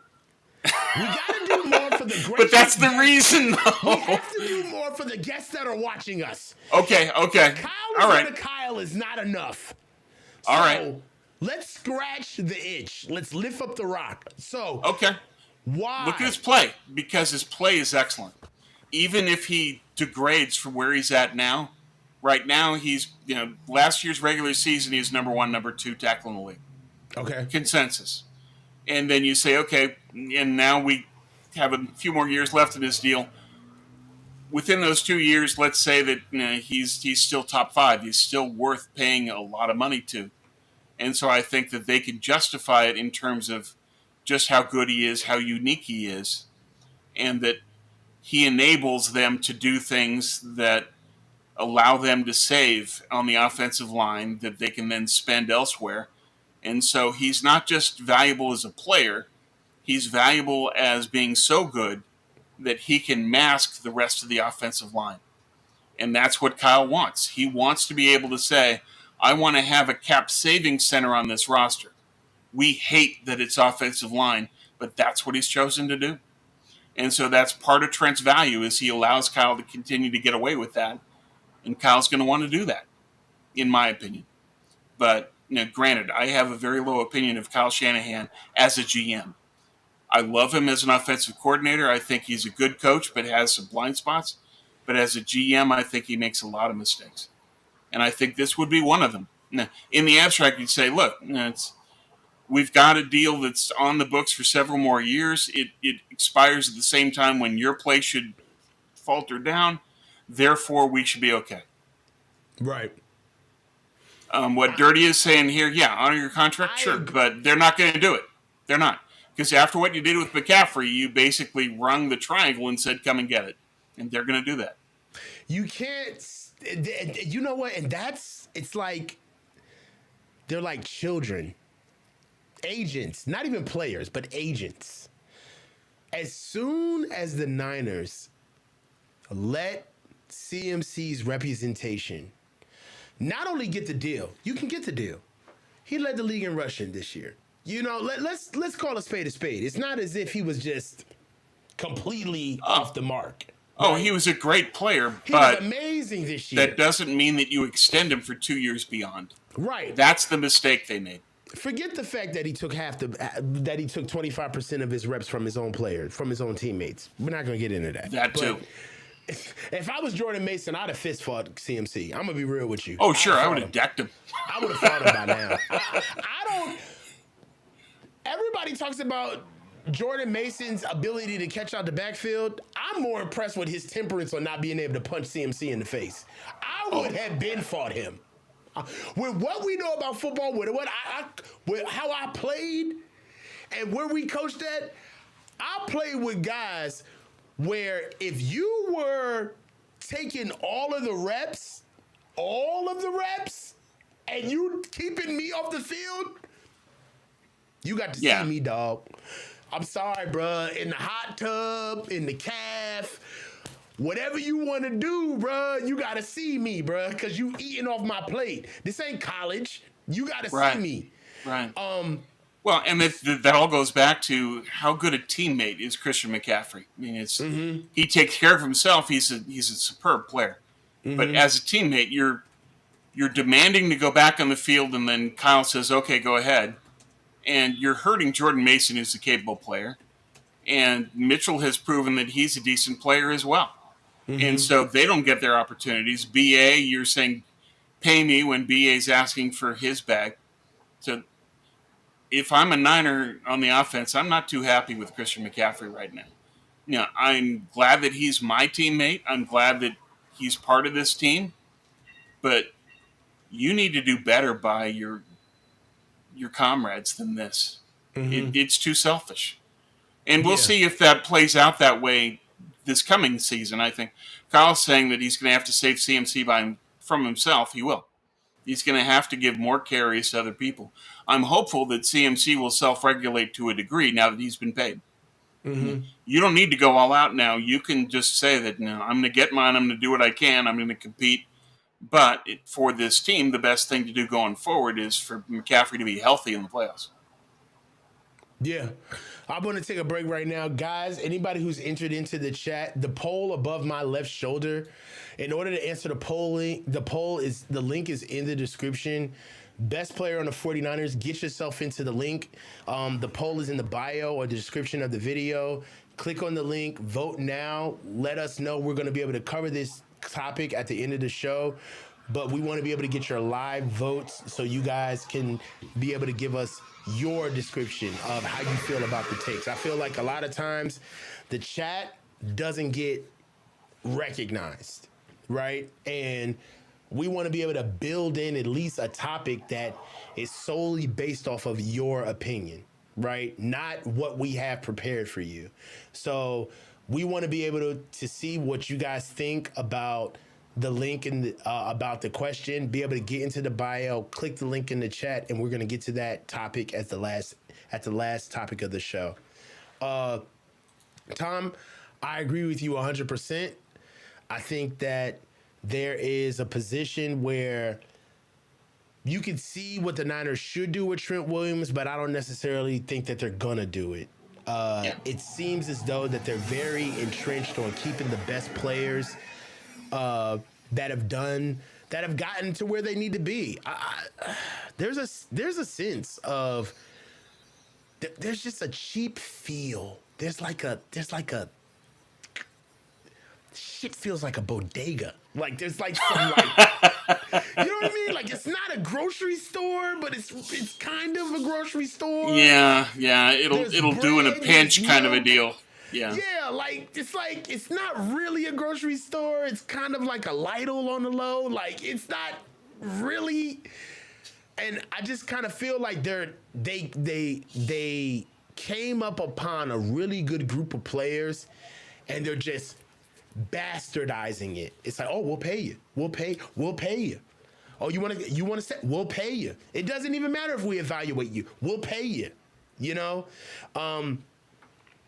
We got to do more for the great. But that's the reason, though. We have to do more for the guests that are watching us. Okay. Kyle is not enough. All right. Let's scratch the itch. Let's lift up the rock. So, okay. Why? Look at his play, because his play is excellent. Even if he degrades from where he's at now, right now he's, last year's regular season, he's number 1, number 2 tackle in the league. Okay. Consensus. And then you say, okay, and now we have a few more years left in his deal. Within those 2 years, let's say that he's still top 5. He's still worth paying a lot of money to. And so I think that they can justify it in terms of just how good he is, how unique he is, and that he enables them to do things that allow them to save on the offensive line that they can then spend elsewhere. And so he's not just valuable as a player, he's valuable as being so good that he can mask the rest of the offensive line. And that's what Kyle wants. He wants to be able to say, I want to have a cap saving center on this roster. We hate that it's offensive line, but that's what he's chosen to do. And so that's part of Trent's value, is he allows Kyle to continue to get away with that. And Kyle's going to want to do that, in my opinion. But granted, I have a very low opinion of Kyle Shanahan as a GM. I love him as an offensive coordinator. I think he's a good coach, but has some blind spots. But as a GM, I think he makes a lot of mistakes. And I think this would be one of them. Now, in the abstract, you'd say, look, we've got a deal that's on the books for several more years. It expires at the same time when your play should falter down. Therefore, we should be okay. Right. What Dirty is saying here, yeah, honor your contract, sure. But they're not going to do it. They're not. Because after what you did with McCaffrey, you basically rung the triangle and said, come and get it. And they're going to do that. You can't, you know what? And it's like, they're like children. Agents, not even players, but agents. As soon as the Niners let CMC's representation not only get the deal, you can get the deal. He led the league in rushing this year. Let's call a spade a spade. It's not as if he was just completely off the mark. Oh, right? He was a great player, he was amazing this year. That doesn't mean that you extend him for 2 years beyond. Right. That's the mistake they made. Forget the fact that he took 25% of his reps from his own players, from his own teammates. We're not going to get into that. That too. If I was Jordan Mason, I'd have fist fought CMC. I'm going to be real with you. Oh, sure. I would have decked him. I would have fought him by now. I don't. Everybody talks about Jordan Mason's ability to catch out the backfield. I'm more impressed with his temperance on not being able to punch CMC in the face. I would have been fought him. With what we know about football, with how I played, And where we coached at, I played with guys where if you were taking all of the reps, and you keeping me off the field, you got to see me, dog. I'm sorry, bro. In the hot tub, in the calf, whatever you want to do, bro, you got to see me, bro, because you eating off my plate. This ain't college. You got to see me. Right. Well, and that all goes back to how good a teammate is Christian McCaffrey. I mean, he takes care of himself. He's a superb player. But as a teammate, you're demanding to go back on the field, and then Kyle says, "Okay, go ahead," and you're hurting Jordan Mason, who's a capable player, and Mitchell has proven that he's a decent player as well. And so they don't get their opportunities. BA, you're saying, pay me when BA's asking for his bag. So if I'm a Niner on the offense, I'm not too happy with Christian McCaffrey right now. You know, I'm glad that he's my teammate. I'm glad that he's part of this team. But you need to do better by your comrades than this. It's too selfish. And we'll see if that plays out that way this coming season. I think Kyle's saying that he's going to have to save CMC from himself. He will. He's going to have to give more carries to other people. I'm hopeful that CMC will self-regulate to a degree now that he's been paid. You don't need to go all out now. You can just say that, no, I'm going to get mine. I'm going to do what I can. I'm going to compete. But for this team, the best thing to do going forward is for McCaffrey to be healthy in the playoffs. Yeah. I'm going to take a break right now. Guys, anybody who's entered into the chat, the poll above my left shoulder, in order to answer the link is in the description. Best player on the 49ers, get yourself into the link. The poll is in the bio or the description of the video. Click on the link, vote now. Let us know. We're going to be able to cover this topic at the end of the show, but we want to be able to get your live votes so you guys can be able to give us your description of how you feel about the takes. I feel like a lot of times the chat doesn't get recognized, right? And we want to be able to build in at least a topic that is solely based off of your opinion, right? Not what we have prepared for you. So we want to be able to see what you guys think about the link and about the question, be able to get into the bio, click the link in the chat, and we're going to get to that topic at the last topic of the show. Tom, I agree with you 100%. I think that there is a position where you can see what the Niners should do with Trent Williams, but I don't necessarily think that they're going to do it. It seems as though that they're very entrenched on keeping the best players that have gotten to where they need to be. There's a sense of there's just a cheap feel. There's like a shit feels like a bodega. Like there's like some like you know what I mean? Like it's not a grocery store, but it's kind of a grocery store. Yeah, it'll do in a pinch kind of a deal. Yeah, it's not really a grocery store. It's kind of like a Lidl on the low. Like it's not really. And I just kind of feel like they came up upon a really good group of players, and they're just bastardizing it. It's like, oh, we'll pay you. We'll pay you. Oh, you want to say, we'll pay you. It doesn't even matter if we evaluate you. We'll pay you. You know?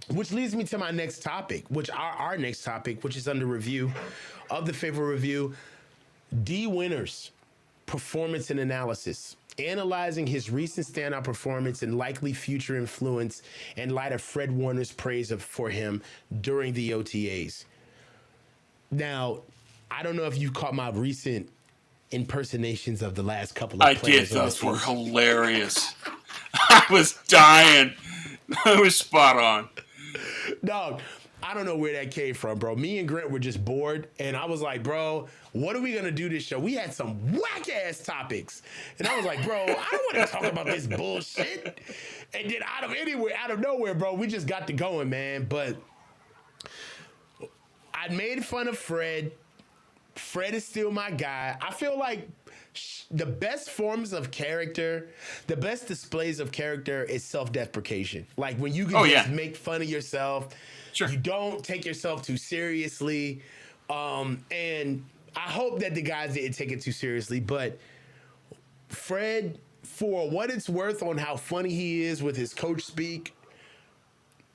Which leads me to my next topic, our next topic, which is under review of the Favor Review. D. Winters, performance and analysis. Analyzing his recent standout performance and likely future influence in light of Fred Warner's praise for him during the OTAs. Now, I don't know if you caught my recent impersonations of the last couple of players. I did. Those were hilarious. I was dying. I was spot on. Dog, I don't know where that came from, bro. Me and Grant were just bored, and I was like, bro, what are we going to do this show? We had some whack-ass topics. And I was like, bro, I don't want to talk about this bullshit. And then out of nowhere, bro, we just got to going, man. But I made fun of Fred. Fred is still my guy. I feel like The best forms of character, the best displays of character is self-deprecation. Like when you can Oh, just yeah. make fun of yourself, Sure. you don't take yourself too seriously. And I hope that the guys didn't take it too seriously, but Fred, for what it's worth on how funny he is with his coach speak,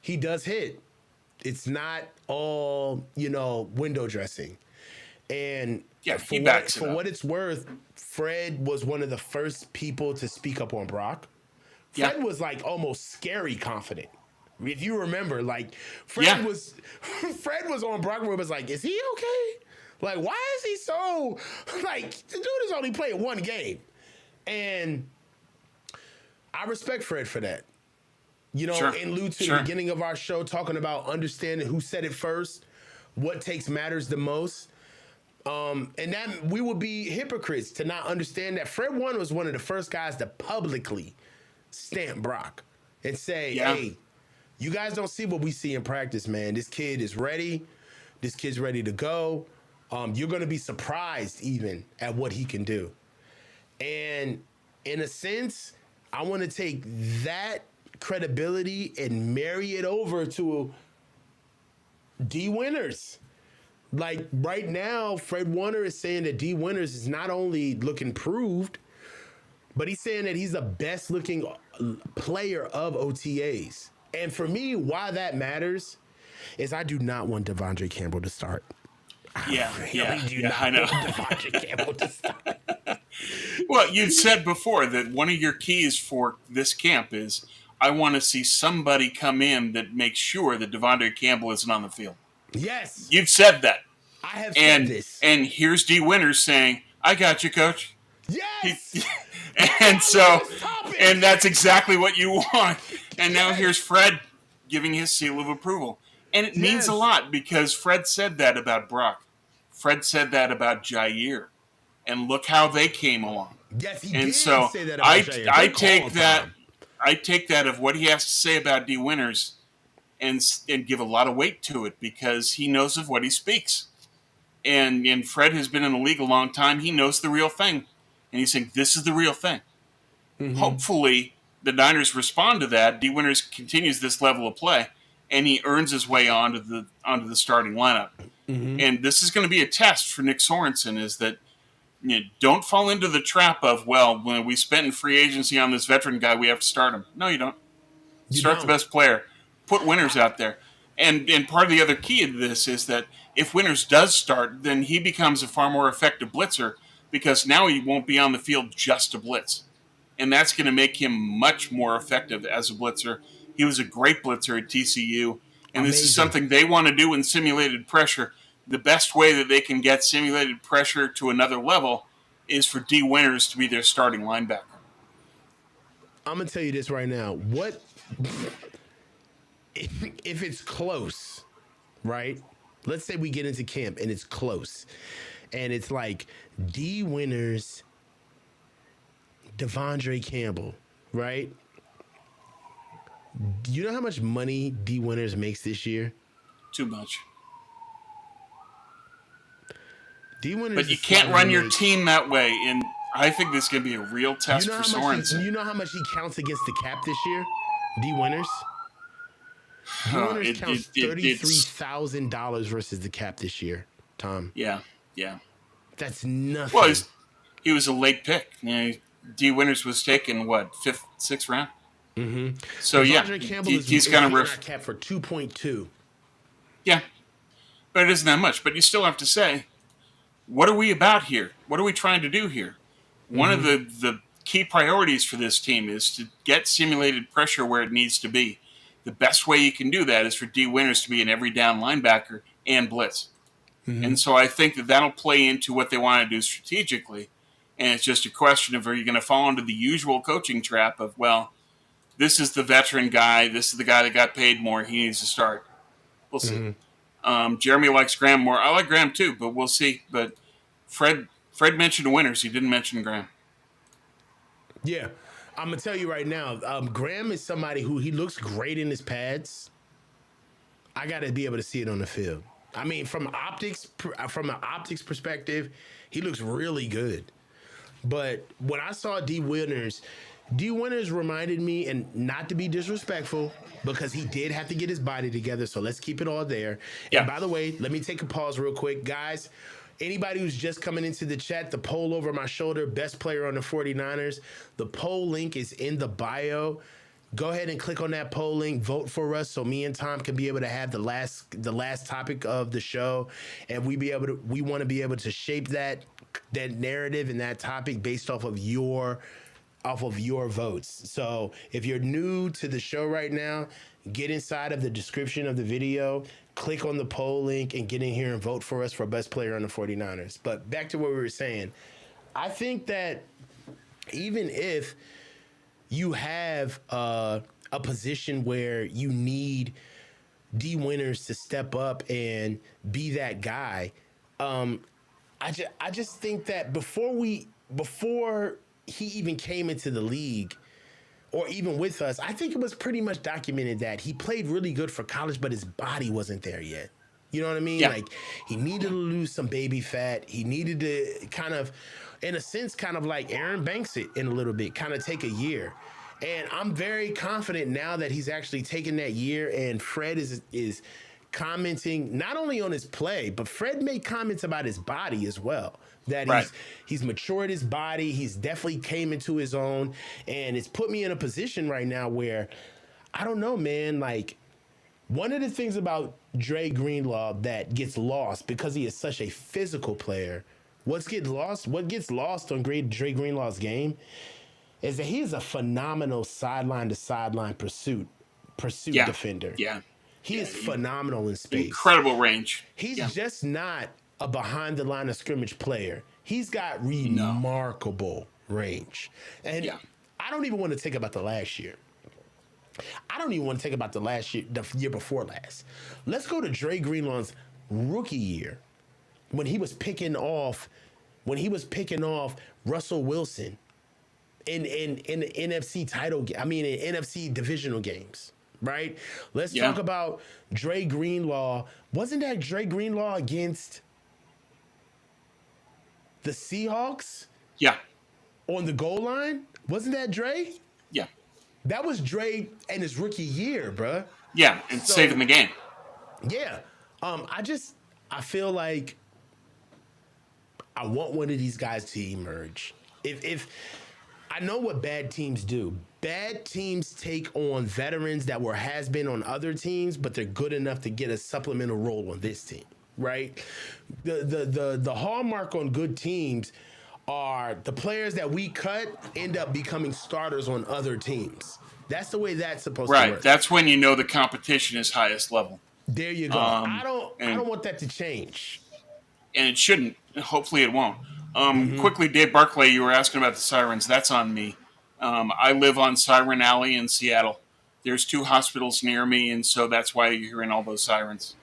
he does hit. It's not all, window dressing. And Yeah, he for what backs it for up. what it's worth, Fred was one of the first people to speak up on Brock. Yeah. Fred was like almost scary confident. If you remember, like Yeah. Fred was Fred was on Brock where it was like, is he okay? Like, why is he so like the dude has only played one game? And I respect Fred for that. Sure. In lieu to the Sure. beginning of our show, talking about understanding who said it first, what takes matters the most. And that we would be hypocrites to not understand that Fred One was one of the first guys to publicly stamp Brock and say, Yeah. hey, you guys don't see what we see in practice, man. This kid is ready. This kid's ready to go. You're going to be surprised even at what he can do. And in a sense, I want to take that credibility and marry it over to D Winters. Like right now, Fred Warner is saying that D Winters is not only looking proved, but he's saying that he's the best looking player of OTAs. And for me, why that matters is I do not want Devondre Campbell to start. Yeah. I Yeah. really do Yeah. not I know. want Devondre Campbell to start. Well, you've said before that one of your keys for this camp is I want to see somebody come in that makes sure that Devondre Campbell isn't on the field. Yes, You've said that. I have said And this. and here's D Winters saying, I got you, coach. Yes. And so, this topic. and that's exactly what you want. And now here's Fred giving his seal of approval. And it means a Yes. lot because Fred said that about Brock. Fred said that about Jair. And look how they came along. Yes, he And did so say that about Jair. Good call, Tom. I take that of what he has to say about D Winters and give a lot of weight to it because he knows of what he speaks. And Fred has been in the league a long time. He knows the real thing. And he's saying, this is the real thing. Hopefully, the Niners respond to that. D Winters continues this level of play, and he earns his way onto the starting lineup. And this is going to be a test for Nick Sorensen, is that don't fall into the trap of, well, when we spent in free agency on this veteran guy, we have to start him. No, you don't. Start the best player. Put Winters out there. And part of the other key to this is that if Winters does start, then he becomes a far more effective blitzer because now he won't be on the field just to blitz. And that's going to make him much more effective as a blitzer. He was a great blitzer at TCU, and this is something they want to do in simulated pressure. The best way that they can get simulated pressure to another level is for D Winters to be their starting linebacker. I'm gonna tell you this right now. What if it's close, right? Let's say we get into camp and it's close, and it's like D Winters, Devondre Campbell, right? Do you know how much money D Winters makes this year? Too much. D Winters, but you can't run your team that way, and I think this is going to be a real test for Sorensen. You know how much he counts against the cap this year? D Winters? D Winters counts $33,000 versus the cap this year, Tom. Yeah. That's nothing. Well, he was a late pick. D Winters was taken, what, 5th, 6th round? Mm-hmm. So, Campbell he's going to cap for 2.2. Yeah, but it isn't that much. But you still have to say, what are we about here? What are we trying to do here? One of the key priorities for this team is to get simulated pressure where it needs to be. The best way you can do that is for D Winters to be an every down linebacker and blitz. And so I think that'll play into what they want to do strategically. And it's just a question of, are you going to fall into the usual coaching trap of, well, this is the veteran guy. This is the guy that got paid more. He needs to start. We'll see. Jeremy likes Graham more. I like Graham too, but we'll see. But Fred mentioned Winters. He didn't mention Graham. Yeah. I'm going to tell you right now, Graham is somebody who he looks great in his pads. I got to be able to see it on the field. I mean, from an optics perspective, he looks really good. But when I saw D Winters reminded me, and not to be disrespectful, because he did have to get his body together. So let's keep it all there. And Yeah. by the way, let me take a pause real quick. Guys, anybody who's just coming into the chat, the poll over my shoulder, best player on the 49ers, the poll link is in the bio. Go ahead and click on that poll link, vote for us, so me and Tom can be able to have the last topic of the show, and we want to be able to shape that narrative and that topic based off of your votes. So if you're new to the show right now, get inside of the description of the video, click on the poll link, and get in here and vote for us for best player on the 49ers. But back to what we were saying, I think that even if you have a position where you need D Winters to step up and be that guy, I just think that before he even came into the league, or even with us, I think it was pretty much documented that he played really good for college, but his body wasn't there yet. You know what I mean? Yeah. Like, he needed to lose some baby fat. He needed to kind of, in a sense, kind of like Aaron Banks it in a little bit, kind of take a year. And I'm very confident now that he's actually taken that year, and Fred is commenting not only on his play, but Fred made comments about his body as well. That Right. he's matured his body. He's definitely came into his own, and it's put me in a position right now where I don't know, man. Like, one of the things about Dre Greenlaw that gets lost because he is such a physical player. What gets lost on Dre Greenlaw's game is that he is a phenomenal sideline to sideline pursuit defender. Yeah. He is phenomenal in space. Incredible range. He's just not a behind the line of scrimmage player. He's got remarkable range. And I don't even want to think about the last year. I don't even want to think about the year before last. Let's go to Dre Greenlaw's rookie year when he was picking off Russell Wilson in the NFC in NFC divisional games. Right? Let's talk about Dre Greenlaw. Wasn't that Dre Greenlaw against the Seahawks? Yeah. On the goal line? Wasn't that Dre? Yeah. That was Dre in his rookie year, bruh. Yeah, and saving the game. Yeah. I feel like I want one of these guys to emerge. If I know what bad teams do. Bad teams take on veterans that were has-been on other teams, but they're good enough to get a supplemental role on this team, right? The hallmark on good teams are the players that we cut end up becoming starters on other teams. That's the way that's supposed to work. Right. That's when you know the competition is highest level. There you go. I don't want that to change. And it shouldn't. Hopefully it won't. Quickly, Dave Barclay, you were asking about the sirens. That's on me. I live on Siren Alley in Seattle. There's 2 hospitals near me, and so that's why you're hearing all those sirens.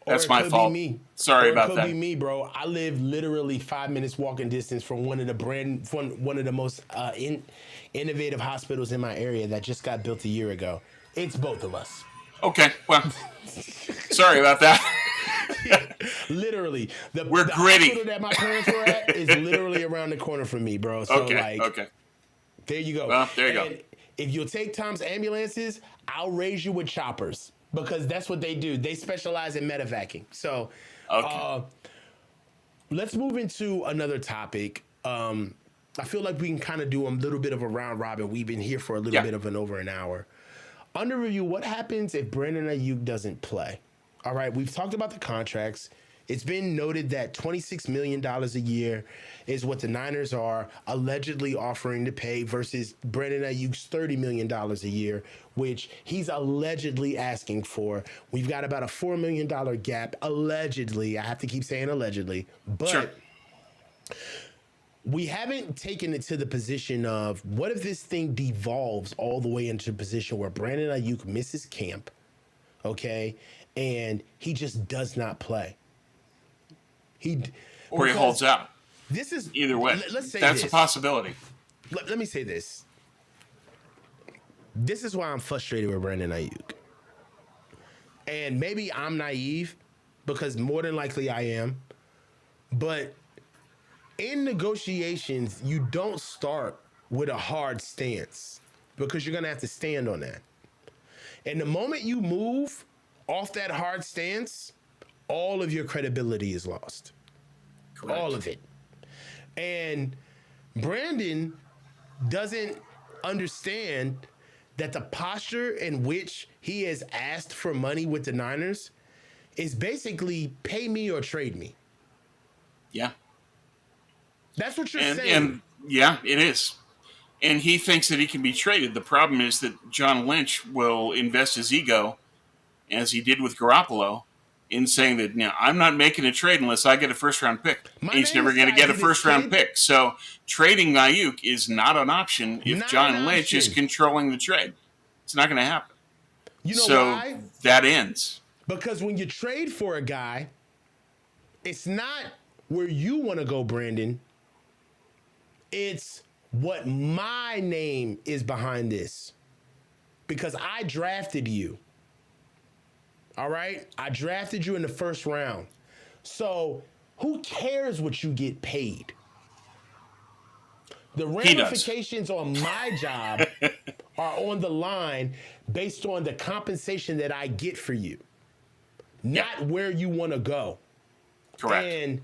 That's my fault. Sorry about that. It could be me, bro. I live literally 5 minutes walking distance from one of the most innovative hospitals in my area that just got built a year ago. It's both of us. Okay, well, sorry about that. Literally, we're gritty. hospital that my parents were at is literally around the corner from me, bro. So okay. There you go. Well, there you go. If you'll take Tom's ambulances, I'll raise you with choppers because that's what they do. They specialize in medevacing. So, let's move into another topic. I feel like we can kind of do a little bit of a round robin. We've been here for a little bit of over an hour. Under review, what happens if Brandon Aiyuk doesn't play? All right, we've talked about the contracts. It's been noted that $26 million a year is what the Niners are allegedly offering to pay versus Brandon Aiyuk's $30 million a year, which he's allegedly asking for. We've got about a $4 million gap, allegedly. I have to keep saying allegedly. But we haven't taken it to the position of what if this thing devolves all the way into a position where Brandon Aiyuk misses camp, okay, and he just does not play. He holds out. This is either way. Let's say that's a possibility. Let me say this. This is why I'm frustrated with Brandon Aiyuk. And maybe I'm naive because more than likely I am. But In negotiations, you don't start with a hard stance because you're going to have to stand on that. And the moment you move off that hard stance, all of your credibility is lost. All Correct. of it. And Brandon doesn't understand that the posture in which he has asked for money with the Niners is basically pay me or trade me. Yeah. That's what you're And saying. yeah, it is. And he thinks that he can be traded. The problem is that John Lynch will invest his ego, as he did with Garoppolo, in saying that, I'm not making a trade unless I get a first round pick. My And he's name never is going to get tagged a to this first round kid. pick. So trading Aiyuk is not an option if Not an John Lynch is option. controlling the trade. It's not going to happen. You know So why? that ends. Because when you trade for a guy, it's not where you want to go, Brandon. It's what my name is behind this. Because I drafted you. All right? I drafted you in the first round. So who cares what you get paid? The He does. ramifications on my job are on the line based on the compensation that I get for you, Yep. not where you want to go. Correct. And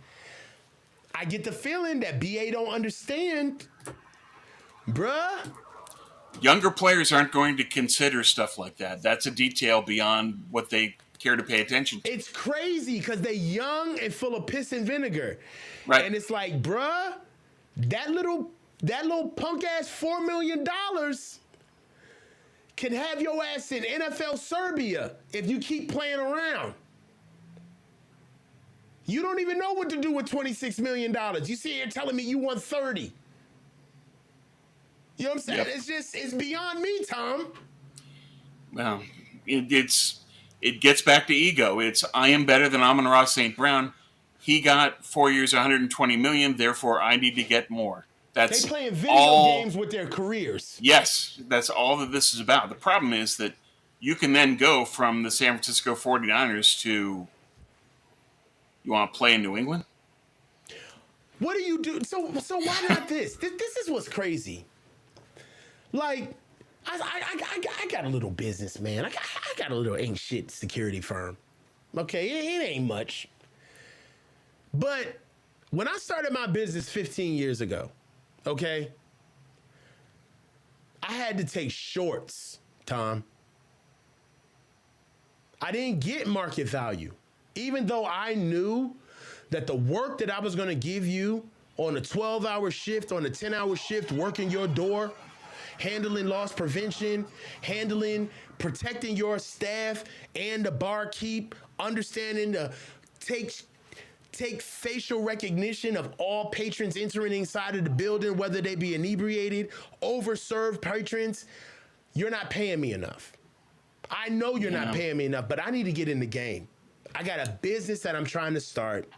I get the feeling that BA don't understand, bruh. Younger players aren't going to consider stuff like that. That's a detail beyond what they care to pay attention to. It's crazy because they young and full of piss and vinegar. Right. And it's like, bruh, that little punk ass $4 million can have your ass in NFL Serbia if you keep playing around. You don't even know what to do with $26 million. You sit here telling me you want 30. You know what I'm saying? Yep. It's beyond me, Tom. Well, it gets back to ego. It's I am better than Amon-Ra St. Brown. He got 4 years, 120 million. Therefore, I need to get more. They That's playing video all. games with their careers. Yes, that's all that this is about. The problem is that you can then go from the San Francisco 49ers to, you want to play in New England? What do you do? So why not this? This is what's crazy. Like, I got a little business, man. I got a little ain't shit security firm. Okay, it ain't much. But when I started my business 15 years ago, okay, I had to take shorts, Tom. I didn't get market value. Even though I knew that the work that I was going to give you on a 12-hour shift, on a 10-hour shift, working your door, handling loss prevention, protecting your staff and the barkeep, understanding to take facial recognition of all patrons entering inside of the building, whether they be inebriated, overserved patrons. You're not paying me enough. I know you're not paying me enough, but I need to get in the game. I got a business that I'm trying to start,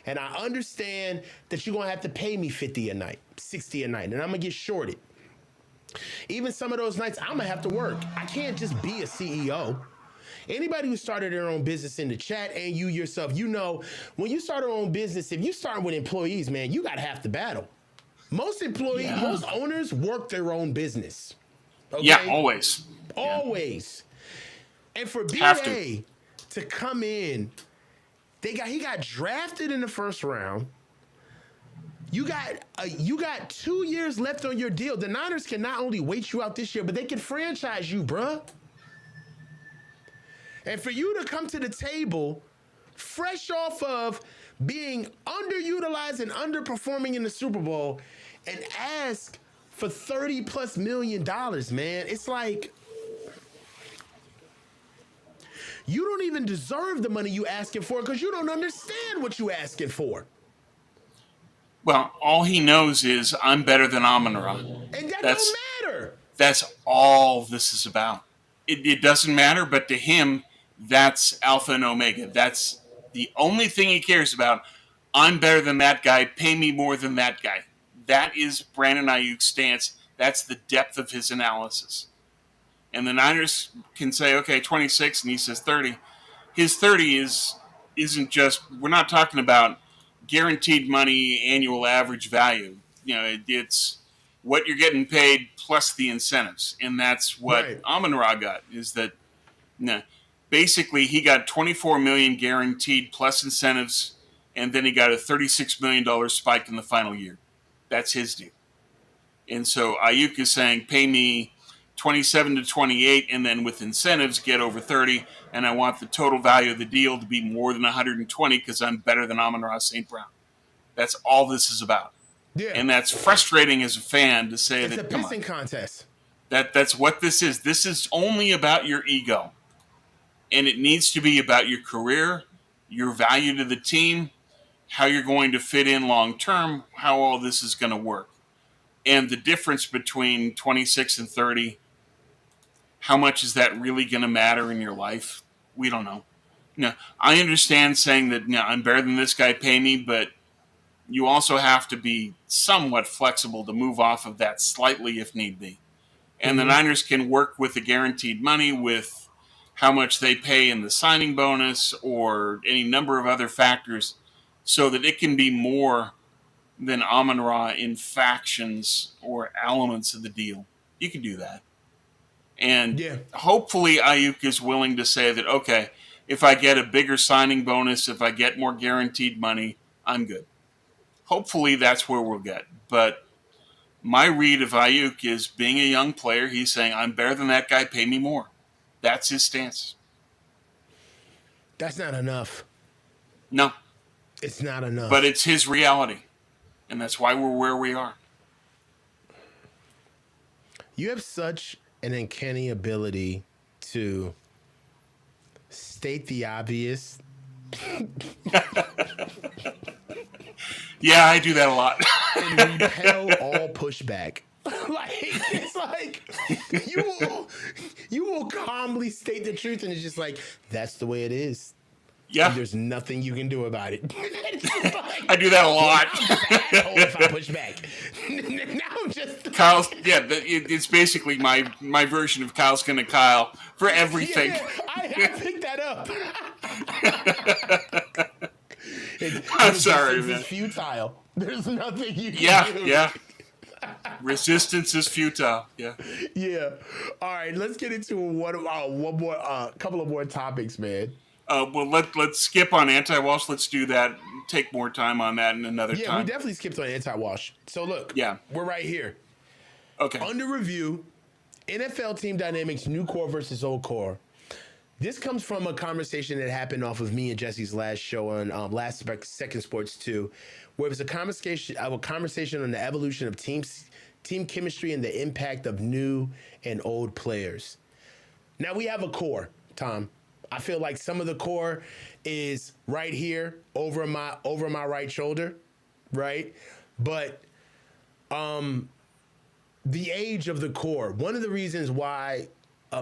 and I understand that you're going to have to pay me 50 a night, 60 a night, and I'm going to get shorted. Even some of those nights, I'm going to have to work. I can't just be a CEO. Anybody who started their own business in the chat and you yourself, you know, when you start your own business, if you start with employees, man, you got to have to battle. Most most owners work their own business. Okay? Yeah, always. Always. And for Have BA to come in, he got drafted in the first round. You got 2 years left on your deal. The Niners can not only wait you out this year, but they can franchise you, bruh. And for you to come to the table fresh off of being underutilized and underperforming in the Super Bowl and ask for $30+ million, man, it's like you don't even deserve the money you asking for because you don't understand what you asking for. Well, all he knows is I'm better than Amon-Ra. And that That's don't matter. that's all this is about. It doesn't matter, but to him, that's alpha and omega. That's the only thing he cares about. I'm better than that guy. Pay me more than that guy. That is Brandon Aiyuk's stance. That's the depth of his analysis. And the Niners can say, okay, 26, and he says 30. His 30 isn't just. We're not talking about guaranteed money annual average value. It's what you're getting paid plus the incentives, and that's what Right. Amon-Ra got. Is that no, basically he got 24 million guaranteed plus incentives, and then he got a $36 million spike in the final year. That's his deal. And so Aiyuk is saying, pay me 27 to 28, and then with incentives, get over 30. And I want the total value of the deal to be more than 120 because I'm better than Amon-Ra St. Brown. That's all this is about. Yeah. And that's frustrating as a fan to say It's a that, come on, pissing contest. that's what this is. This is only about your ego. And it needs to be about your career, your value to the team, how you're going to fit in long term, how all this is going to work. And the difference between 26 and 30, how much is that really going to matter in your life? We don't know. I understand saying that I'm better than this guy, pay me, but you also have to be somewhat flexible to move off of that slightly if need be. And the Niners can work with the guaranteed money, with how much they pay in the signing bonus or any number of other factors, so that it can be more than Amon-Ra in factions or elements of the deal. You can do that. And Yeah. hopefully Aiyuk is willing to say that, okay, if I get a bigger signing bonus, if I get more guaranteed money, I'm good. Hopefully that's where we'll get. But my read of Aiyuk is, being a young player, he's saying, I'm better than that guy, pay me more. That's his stance. That's not enough. No, It's not enough. but it's his reality. And that's why we're where we are. You have such an uncanny ability to state the obvious. Yeah, I do that a lot. And repel all pushback. It's like you will calmly state the truth, and it's just like, that's the way it is. Yeah, There's nothing you can do about it. Like, I do that a lot. I'm if I push back. Now I'm just Kyle's, it's basically my version of Kyle's gonna Kyle for everything. Yeah, I picked that up. I'm sorry, Resistance man. is futile. There's nothing you can do. Yeah. Resistance is futile. Yeah. Yeah. All right, let's get into one more, couple of more topics, man. Well, let's skip on anti-Walsh. Let's do that. Take more time on that in another Yeah, time. we definitely skipped on anti-wash. So look, Yeah. we're right here. Okay. Under review, NFL team dynamics, new core versus old core. This comes from a conversation that happened off of me and Jesse's last show on Second Sports 2, where it was a conversation on the evolution of team chemistry and the impact of new and old players. Now we have a core, Tom. I feel like some of the core is right here over my right shoulder, right? But the age of the core, one of the reasons why,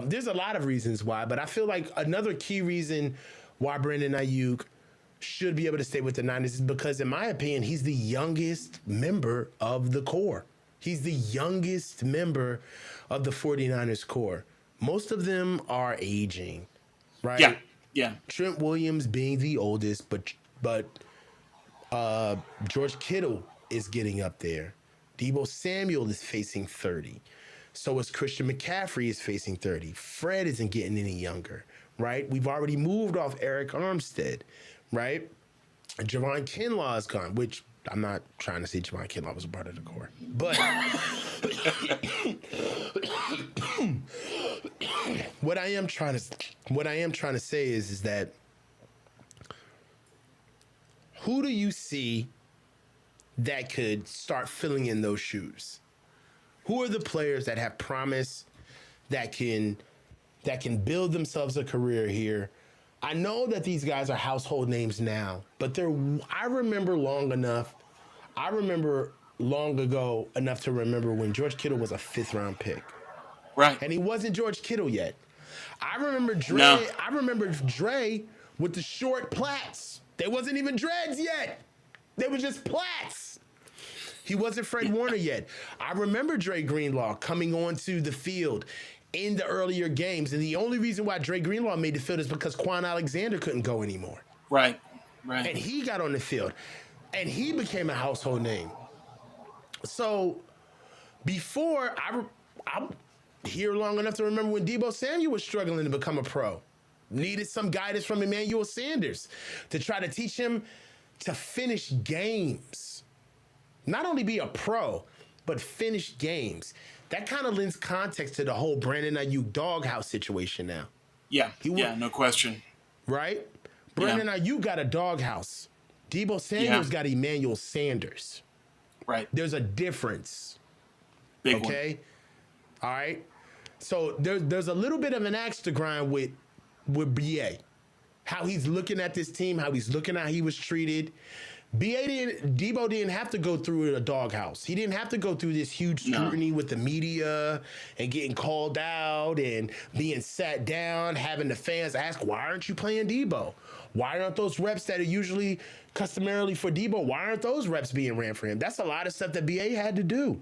there's a lot of reasons why, but I feel like another key reason why Brandon Aiyuk should be able to stay with the Niners is because, in my opinion, he's the youngest member of the core. He's the youngest member of the 49ers core. Most of them are aging, right? Yeah. Trent Williams being the oldest, but George Kittle is getting up there. Deebo Samuel is facing 30. So is Christian McCaffrey is facing 30. Fred isn't getting any younger, right? We've already moved off Eric Armstead, right? Javon Kinlaw is gone, which I'm not trying to say Javon Kinlaw was a part of the core. But what I am trying to say is that, who do you see that could start filling in those shoes? Who are the players that have promise, that can build themselves a career here? I know that these guys are household names now, but I remember long ago enough to remember when George Kittle was a 5th-round pick. Right. And he wasn't George Kittle yet. I remember Dre. No. I remember Dre with the short plaits. They wasn't even dreads yet. They were just plaits. He wasn't Fred Warner yet. I remember Dre Greenlaw coming onto the field in the earlier games, and the only reason why Dre Greenlaw made the field is because Quan Alexander couldn't go anymore. Right. And he got on the field. and he became a household name. So before I'm here long enough to remember when Deebo Samuel was struggling to become a pro. Needed some guidance from Emmanuel Sanders to try to teach him to finish games. Not only be a pro, but finish games. That kind of lends context to the whole Brandon Aiyuk doghouse situation now. Yeah, no question. Right? Yeah. Brandon Aiyuk got a doghouse. Deebo Samuel's got Emmanuel Sanders. Right. There's a difference. Big okay? All right? So there's a little bit of an axe to grind with BA. How he's looking at this team, how he's looking at how he was treated. Deebo didn't have to go through a doghouse. He didn't have to go through this huge scrutiny with the media and getting called out and being sat down, having the fans ask, why aren't you playing Deebo? Why aren't those reps that are usually customarily for Deebo, why aren't those reps being ran for him? That's a lot of stuff that BA had to do.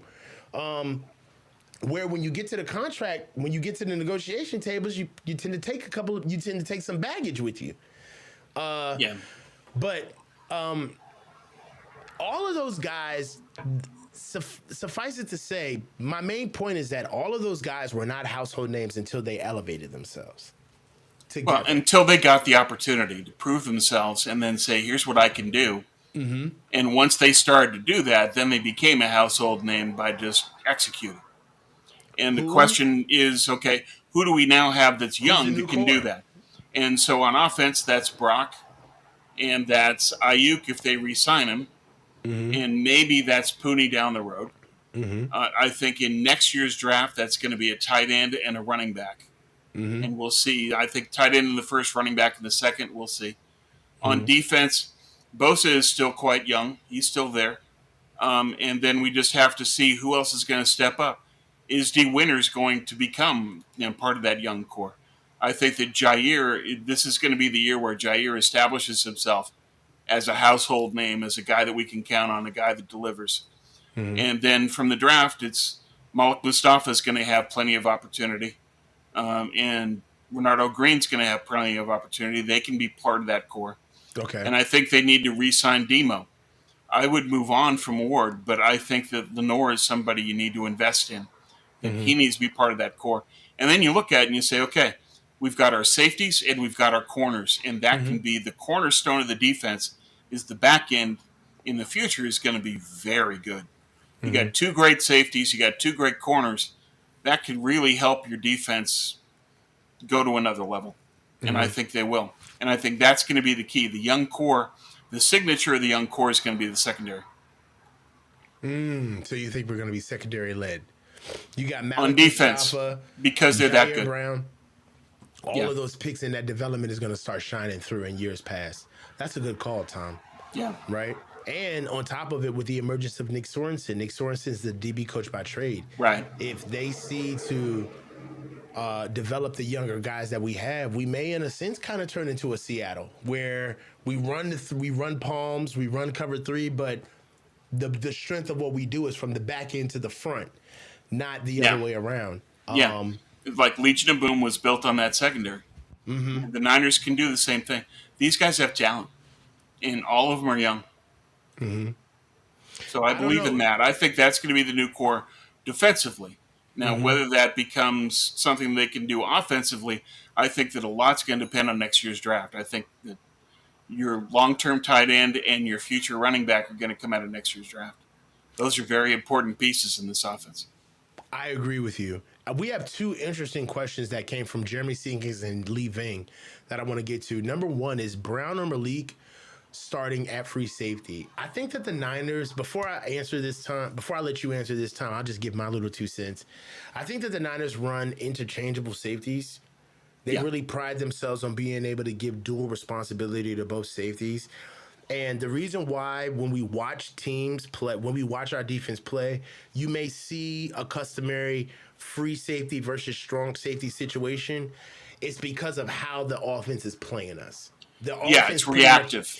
Where when you get to the contract, when you get to the negotiation tables, you tend to take some baggage with you. But all of those guys, suffice it to say, my main point is that all of those guys were not household names until they elevated themselves. Together. Well, until they got the opportunity to prove themselves and then say, here's what I can do. Mm-hmm. And once they started to do that, then they became a household name by just executing. And the question is, okay, who do we now have that's young that can do that? And so on offense, that's Brock, and that's Aiyuk if they re-sign him, and maybe that's Pooney down the road. I think in next year's draft, that's going to be a tight end and a running back. And we'll see. I think tight end in the first, running back in the second, we'll see. On defense, Bosa is still quite young. He's still there. And then we just have to see who else is going to step up. Is D. Winters going to become part of that young core? I think that Jair, this is going to be the year where Jair establishes himself as a household name, as a guy that we can count on, a guy that delivers. And then from the draft, it's Malik Mustafa is going to have plenty of opportunity. And Renardo Green's going to have plenty of opportunity. They can be part of that core. Okay. And I think they need to re-sign Demo. I would move on from Ward, but I think that Lenore is somebody you need to invest in. And he needs to be part of that core. And then you look at it and you say, okay, we've got our safeties and we've got our corners. And that can be the cornerstone of the defense. Is the back end in the future is going to be very good. You got two great safeties. You got two great corners. That could really help your defense go to another level. And I think they will. And I think that's going to be the key. The young core, the signature of the young core is going to be the secondary. So you think we're going to be secondary led? You got Malik on defense Mustafa, because they're that good. Brown. All of those picks in that development is going to start shining through in years past. That's a good call, Tom. Yeah. Right? And on top of it, with the emergence of Nick Sorensen's the DB coach by trade. Right. If they see to develop the younger guys that we have, we may, in a sense, kind of turn into a Seattle where we run palms, we run cover three, but the strength of what we do is from the back end to the front, not the other way around. Like Legion of Boom was built on that secondary. The Niners can do the same thing. These guys have talent, and all of them are young. So I believe in that. I think that's going to be the new core defensively. Now, whether that becomes something they can do offensively, I think that a lot's going to depend on next year's draft. I think that your long-term tight end and your future running back are going to come out of next year's draft. Those are very important pieces in this offense. I agree with you. We have two interesting questions that came from Jeremy Sinkins and Lee Ving that I want to get to. Number one is Brown or Malik starting at free safety. I think that the Niners, before I let you answer this time, I'll just give my little 2 cents. I think that the Niners run interchangeable safeties. They really pride themselves on being able to give dual responsibility to both safeties. And the reason why, when we watch teams play, when we watch our defense play, you may see a customary free safety versus strong safety situation. It's because of how the offense is playing us. It's reactive.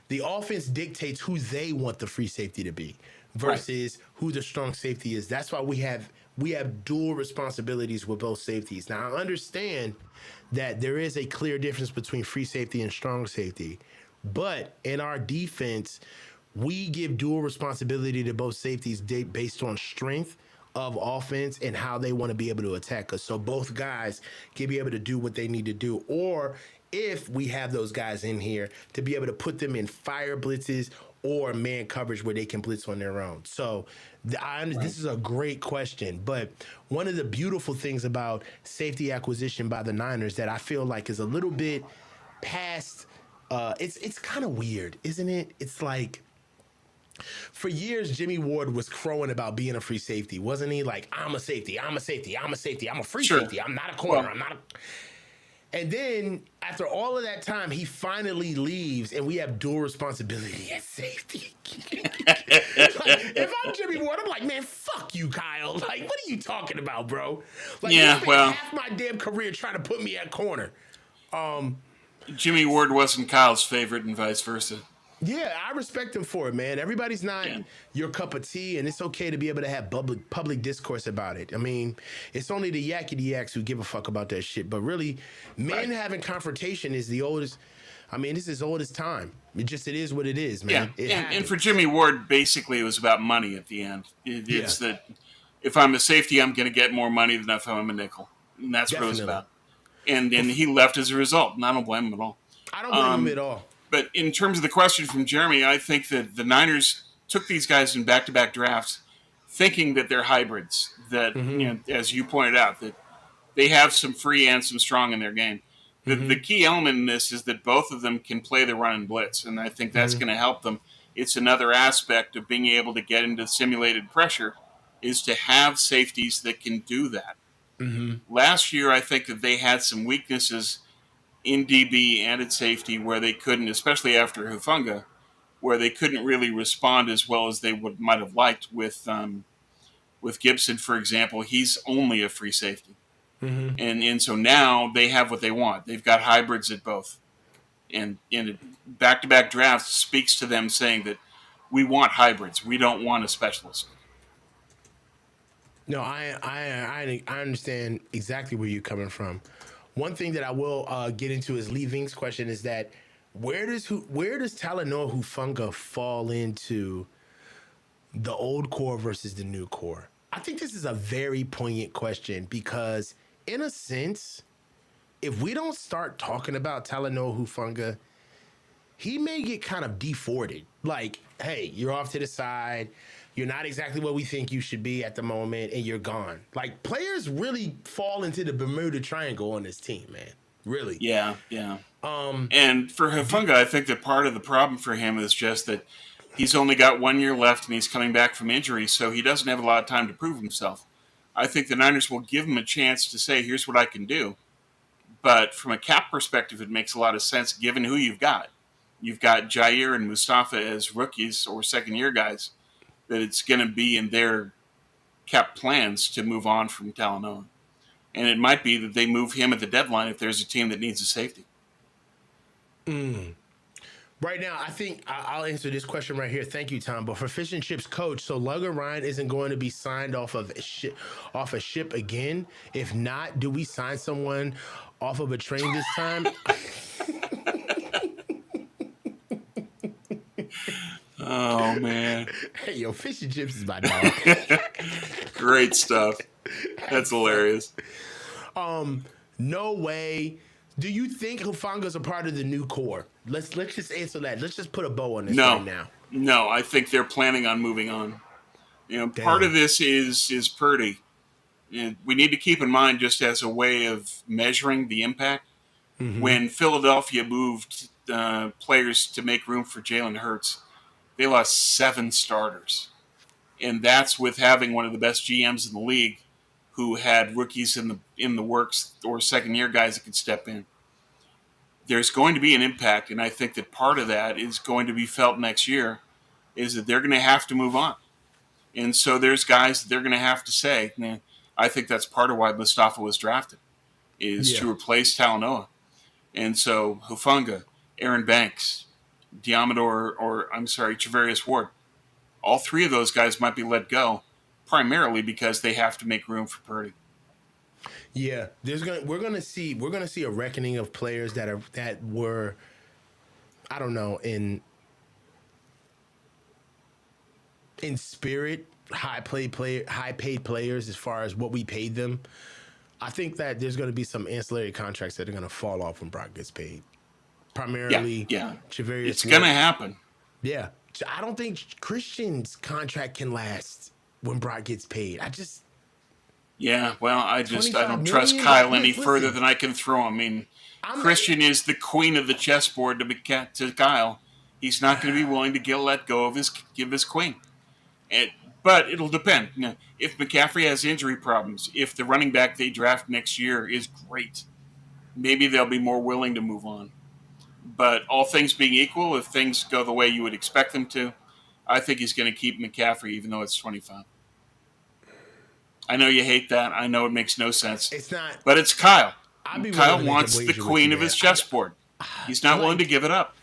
The offense dictates who they want the free safety to be versus who the strong safety is. That's why we have dual responsibilities with both safeties. Now, I understand that there is a clear difference between free safety and strong safety. But in our defense, we give dual responsibility to both safeties based on strength of offense and how they want to be able to attack us. So both guys can be able to do what they need to do. Or if we have those guys in here, to be able to put them in fire blitzes or man coverage where they can blitz on their own. So this is a great question. But one of the beautiful things about safety acquisition by the Niners that I feel like is a little bit past, it's kind of weird, isn't it? It's like, for years, Jimmy Ward was crowing about being a free safety, wasn't he? Like, I'm a safety, I'm a safety, I'm a safety, I'm a free Sure. safety, I'm not a corner, Well, I'm not a. And then after all of that time, he finally leaves, and we have dual responsibility at safety. Like, if I'm Jimmy Ward, I'm like, man, fuck you, Kyle. Like, what are you talking about, bro? Like, you yeah, spent well, half my damn career trying to put me at corner. Jimmy Ward wasn't Kyle's favorite and vice versa. Yeah, I respect him for it, man. Everybody's not Yeah. your cup of tea, and it's okay to be able to have public discourse about it. I mean, it's only the yakety yaks who give a fuck about that shit. But really, men having confrontation is the oldest. I mean, this is as old as time. It is what it is, Yeah, man. It and for happens. Jimmy Ward, basically, it was about money at the end. Yeah, It's that if I'm a safety, I'm going to get more money than if I'm a nickel, and that's what it was definitely. about. And he left as a result, and I don't blame him at all. I don't blame him at Um, all. but in terms of the question from Jeremy, I think that the Niners took these guys in back-to-back drafts, thinking that they're hybrids. That, as you pointed out, that they have some free and some strong in their game. The key element in this is that both of them can play the run and blitz, and I think that's going to help them. It's another aspect of being able to get into simulated pressure is to have safeties that can do that. Last year, I think that they had some weaknesses in DB and at safety where they couldn't, especially after Hufunga, where they couldn't really respond as well as they might have liked with Gibson, for example. He's only a free safety. And so now they have what they want. They've got hybrids at both. And back to back drafts speaks to them saying that we want hybrids. We don't want a specialist. No, I understand exactly where you're coming from. One thing that I will get into is Lee Ving's question is that where does Talanoa Hufanga fall into the old core versus the new core? I think this is a very poignant question because, in a sense, if we don't start talking about Talanoa Hufanga, he may get kind of deforted. Like, hey, you're off to the side. You're not exactly what we think you should be at the moment, and you're gone. Like, players really fall into the Bermuda Triangle on this team, man. Really. Yeah, yeah. And for Hufunga, I think that part of the problem for him is just that he's only got 1 year left and he's coming back from injury, so he doesn't have a lot of time to prove himself. I think the Niners will give him a chance to say, here's what I can do. But from a cap perspective, it makes a lot of sense given who you've got. You've got Jair and Mustafa as rookies or second year guys, that it's going to be in their cap plans to move on from Talanoa. And it might be that they move him at the deadline if there's a team that needs a safety. Right now, I think I'll answer this question right here. Thank you, Tom. But for Fish and Chips coach, so Logan Ryan isn't going to be signed off a ship again. If not, do we sign someone off of a train this time? Oh, man. Hey, yo, Fish and Chips is my dog. Great stuff. That's hilarious. No way. Do you think Hufanga's a part of the new core? Let's just answer that. Let's just put a bow on this right now. No, I think they're planning on moving on. Part of this is Purdy. We need to keep in mind, just as a way of measuring the impact, when Philadelphia moved players to make room for Jalen Hurts, they lost 7 starters. And that's with having one of the best GMs in the league who had rookies in the works or second year guys that could step in. There's going to be an impact, and I think that part of that is going to be felt next year, is that they're going to have to move on. And so there's guys that they're going to have to say, man, I think that's part of why Mustafa was drafted, is to replace Talanoa. And so Hufunga, Aaron Banks, Travarius Ward, all 3 of those guys might be let go, primarily because they have to make room for Purdy. Yeah, we're gonna see a reckoning of players that were, I don't know, in in spirit, high paid players as far as what we paid them. I think that there's going to be some ancillary contracts that are going to fall off when Brock gets paid. Yeah, Primarily, yeah, Javarius it's gonna Worth. happen. Yeah, I don't think Christian's contract can last when Brock gets paid. Yeah, well, I 25 don't trust million. Kyle any further Listen, than I can throw him. I mean, I'm Christian is the queen of the chessboard to Kyle. He's not going to be willing to let go of his queen. And, but it'll depend. You know, if McCaffrey has injury problems, if the running back they draft next year is great, maybe they'll be more willing to move on. But all things being equal, if things go the way you would expect them to, I think he's going to keep McCaffrey, even though it's 25. I know you hate that. I know it makes no sense. It's not. But it's Kyle. I'd be willing Kyle to make a wants the wager with you, queen of man. his chessboard. He's not willing to give it up.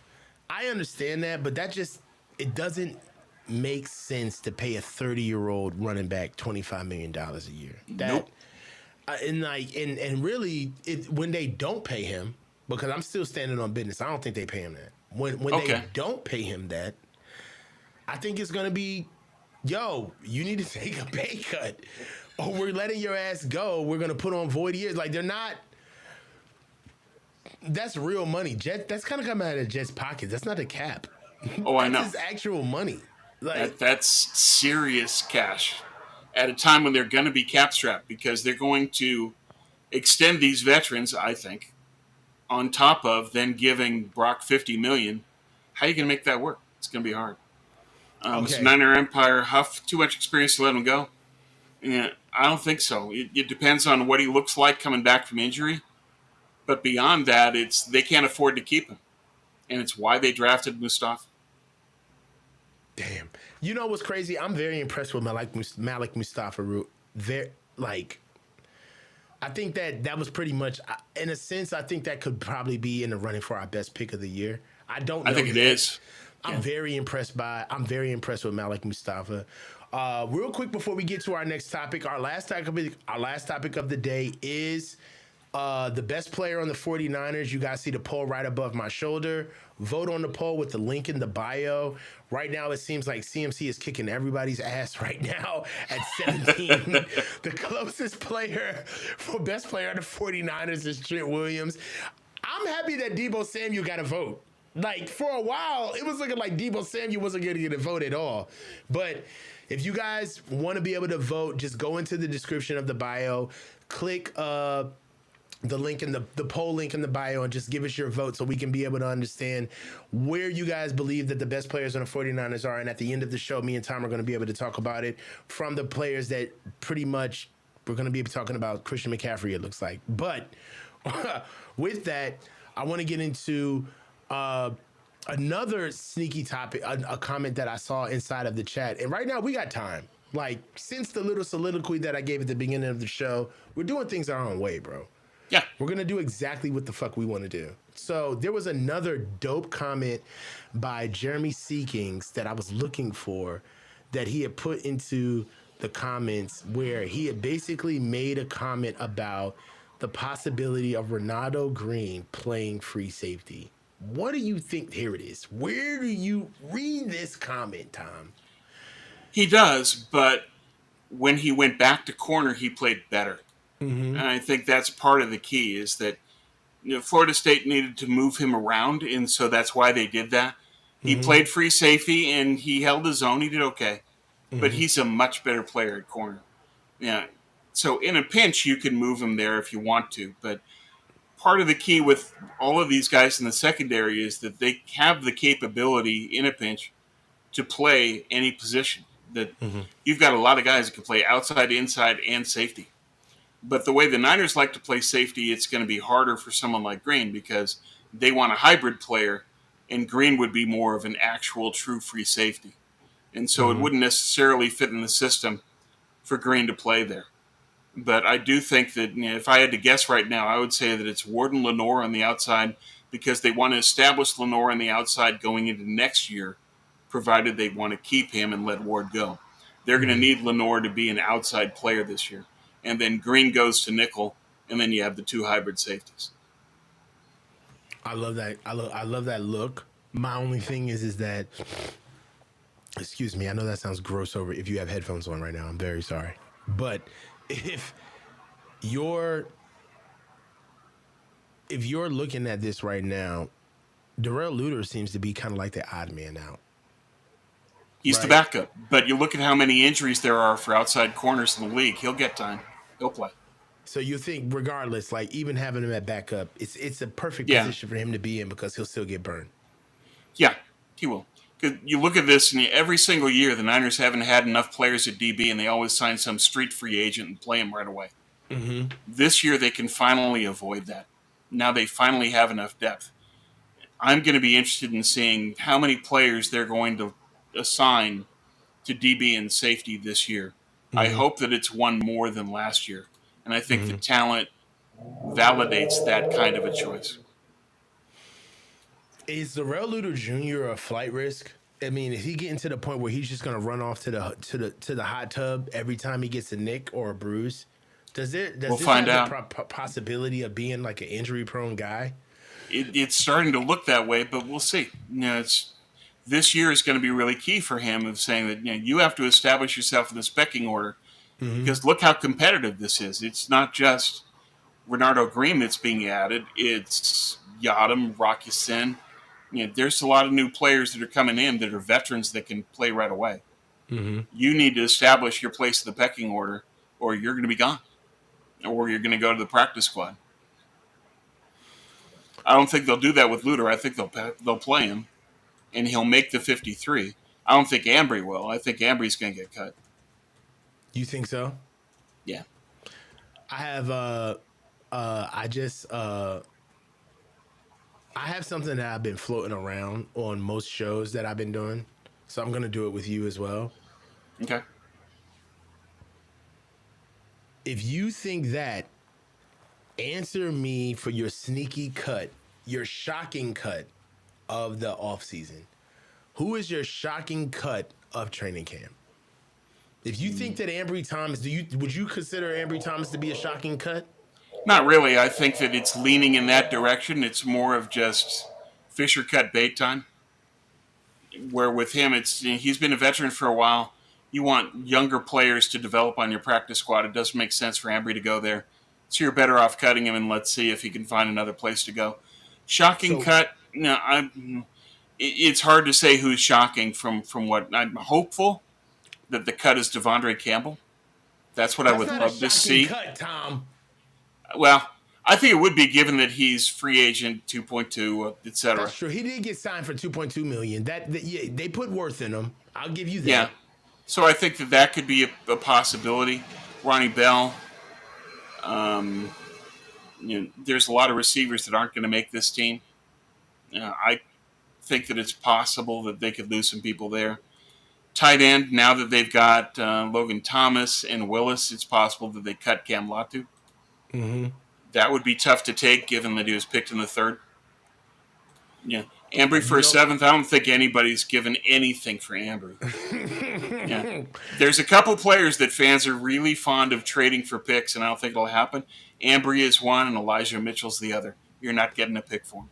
I understand that, but it doesn't make sense to pay a 30-year-old running back $25 million a year. Nope. And really, when they don't pay him, because I'm still standing on business, I don't think they pay him that. When they don't pay him that, I think it's gonna be, yo, you need to take a pay cut, or we're letting your ass go. We're gonna put on void years. Like, they're not. That's real money. That's kind of coming out of Jet's pockets. That's not a cap. Oh, I know. That's his actual money. Like, That's serious cash at a time when they're going to be cap strapped because they're going to extend these veterans, I think, on top of then giving Brock $50 million. How are you going to make that work? It's going to be hard. So Niner Empire Huff too much experience to let him go? Yeah, I don't think so. It depends on what he looks like coming back from injury. But beyond that, they can't afford to keep him. And it's why they drafted Mustafa. Damn. You know what's crazy? I'm very impressed with Malik Mustafa. I think that was pretty much, in a sense, I think that could probably be in the running for our best pick of the year. I don't know. I think it is. I'm very impressed with Malik Mustafa. Real quick before we get to our next topic, our last topic of the day is the best player on the 49ers. You guys see the poll right above my shoulder. Vote on the poll with the link in the bio. Right now, it seems like CMC is kicking everybody's ass right now at 17. The closest player for best player on the 49ers is Trent Williams. I'm happy that Deebo Samuel got a vote. Like, for a while, it was looking like Deebo Samuel wasn't going to get a vote at all. But if you guys want to be able to vote, just go into the description of the bio, click the link in the poll link in the bio, and just give us your vote so we can be able to understand where you guys believe that the best players on the 49ers are. And at the end of the show, me and Tom are going to be able to talk about it from the players that pretty much we're going to be talking about. Christian McCaffrey, it looks like. But with that, I want to get into another sneaky topic, a comment that I saw inside of the chat. And right now we got time. Like, since the little soliloquy that I gave at the beginning of the show, we're doing things our own way, bro. Yeah. We're going to do exactly what the fuck we want to do. So there was another dope comment by Jeremy Seekings that I was looking for that he had put into the comments, where he had basically made a comment about the possibility of Ronaldo Green playing free safety. What do you think? Here it is. Where do you read this comment, Tom? He does, but when he went back to corner, he played better. Mm-hmm. And I think that's part of the key is that Florida State needed to move him around, and so that's why they did that. He played free safety, and he held his own. He did okay. But he's a much better player at corner. Yeah. So in a pinch, you can move him there if you want to. But part of the key with all of these guys in the secondary is that they have the capability in a pinch to play any position. That you've got a lot of guys that can play outside, inside, and safety. But the way the Niners like to play safety, it's going to be harder for someone like Green because they want a hybrid player, and Green would be more of an actual true free safety. And so it wouldn't necessarily fit in the system for Green to play there. But I do think that if I had to guess right now, I would say that it's Warden Lenore on the outside because they want to establish Lenore on the outside going into next year, provided they want to keep him and let Ward go. They're going to need Lenore to be an outside player this year. And then Green goes to nickel, and then you have the two hybrid safeties. I love that. I love that look. My only thing is that excuse me, I know that sounds gross over if you have headphones on right now. I'm very sorry. But if you're if you're looking at this right now, Darrell Luter seems to be kind of like the odd man out, He's the right? backup, but you look at how many injuries there are for outside corners in the league. He'll get time. He'll play. So you think, regardless, like even having him at backup, it's a perfect Yeah, position for him to be in because he'll still get burned. yeah, he will. 'Cause you look at this, and every single year the Niners haven't had enough players at DB, and they always sign some street free agent and play him right away. Mm-hmm. This year they can finally avoid that. Now they finally have enough depth. I'm going to be interested in seeing how many players they're going to assign to DB and safety this year. I Mm-hmm. hope that it's one more than last year, and I think the Mm-hmm. talent validates that kind of a choice. Is Darrell Luter Jr. a flight risk? I mean, is he getting to the point where he's just going to run off to the hot tub every time he gets a nick or a bruise? Does We'll this find have the out. possibility of being like an injury prone guy? It's starting to look that way, but we'll see. It's this year is going to be really key for him of saying that you have to establish yourself in this pecking order Mm-hmm. because look how competitive this is. It's not just Renardo Green that's being added. It's Yadam, Rocky Sin. There's a lot of new players that are coming in that are veterans that can play right away. Mm-hmm. You need to establish your place in the pecking order, or you're going to be gone, or you're going to go to the practice squad. I don't think they'll do that with Luter. I think they'll play him, and he'll make the 53. I don't think Ambry will. I think Ambry's going to get cut. You think so? Yeah. I have I just I have something that I've been floating around on most shows that I've been doing. So I'm gonna do it with you as well. Okay. If you think that, answer me for your sneaky cut, your shocking cut of the offseason. Who is your shocking cut of training camp? If you think that Ambry Thomas, would you consider Ambry Thomas to be a shocking cut? Not really. I think that it's leaning in that direction. It's more of just Fisher cut bait time. Where with him, it's he's been a veteran for a while. You want younger players to develop on your practice squad. It doesn't make sense for Ambry to go there. So you're better off cutting him, and let's see if he can find another place to go. Shocking So cut. No, it's hard to say who's shocking from what I'm hopeful that the cut is Devondre Campbell. That's what I that's would not a love to shocking see. cut, Tom. Well, I think it would be given that he's free agent 2.2, That's etc. true. He did get signed for 2.2 million. Yeah, they put worth in him. I'll give you Yeah. that. So I think that could be a possibility. Ronnie Bell. Um, there's a lot of receivers that aren't going to make this team. I think that it's possible that they could lose some people there. Tight end, now that they've got Logan Thomas and Willis, it's possible that they cut Cam Latu. Mm-hmm. That would be tough to take given that he was picked in the third. Yeah. Ambry for You a know, seventh. I don't think anybody's given anything for Ambry. Yeah. There's a couple players that fans are really fond of trading for picks, and I don't think it'll happen. Ambry is one, and Elijah Mitchell's the other. You're not getting a pick for him.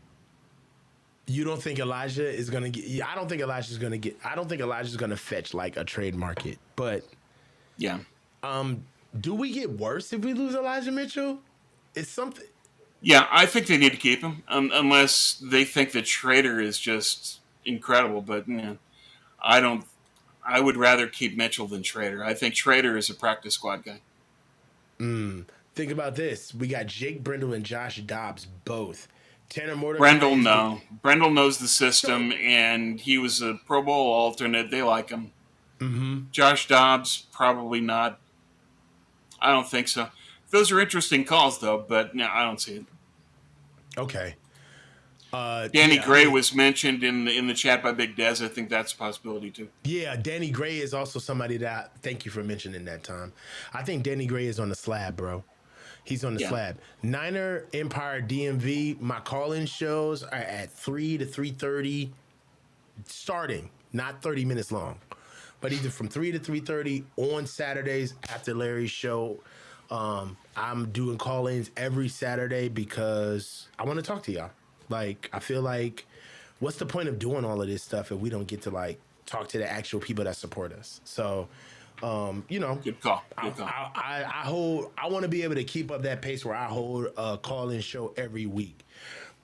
you don't think Elijah is gonna get? Yeah, I don't think Elijah's gonna get. I don't think Elijah's gonna fetch like a trade market. But Yeah. do we get worse if we lose Elijah Mitchell? It's something. Yeah, I think they need to keep him unless they think that Schrader is just incredible. But I don't. I would rather keep Mitchell than Schrader. I think Schrader is a practice squad guy. Think about this. We got Jake Brindle and Josh Dobbs both. Tanner Mordecai Brendel, is the no. Brendel knows the so. system, and he was a Pro Bowl alternate. They like him. Mm-hmm. Josh Dobbs, probably not. I don't think so. Those are interesting calls, though, but no, I don't see it. Okay. Danny Yeah. I Gray mean, was mentioned in the chat by Big Dez. I think that's a possibility, too. yeah. Danny Gray is also somebody that. Thank you for mentioning that, Tom. I think Danny Gray is on the slab, bro. He's on the Yeah. slab. Niner Empire DMV. My call-in shows are at 3 to 3:30, starting, not 30 minutes long, but either from 3 to 3:30 on Saturdays after Larry's show. I'm doing call-ins every Saturday because I want to talk to y'all. Like, I feel like, what's the point of doing all of this stuff if we don't get to like talk to the actual people that support us. So, you know, Good call. Good call. I want to be able to keep up that pace where I hold a call-in show every week.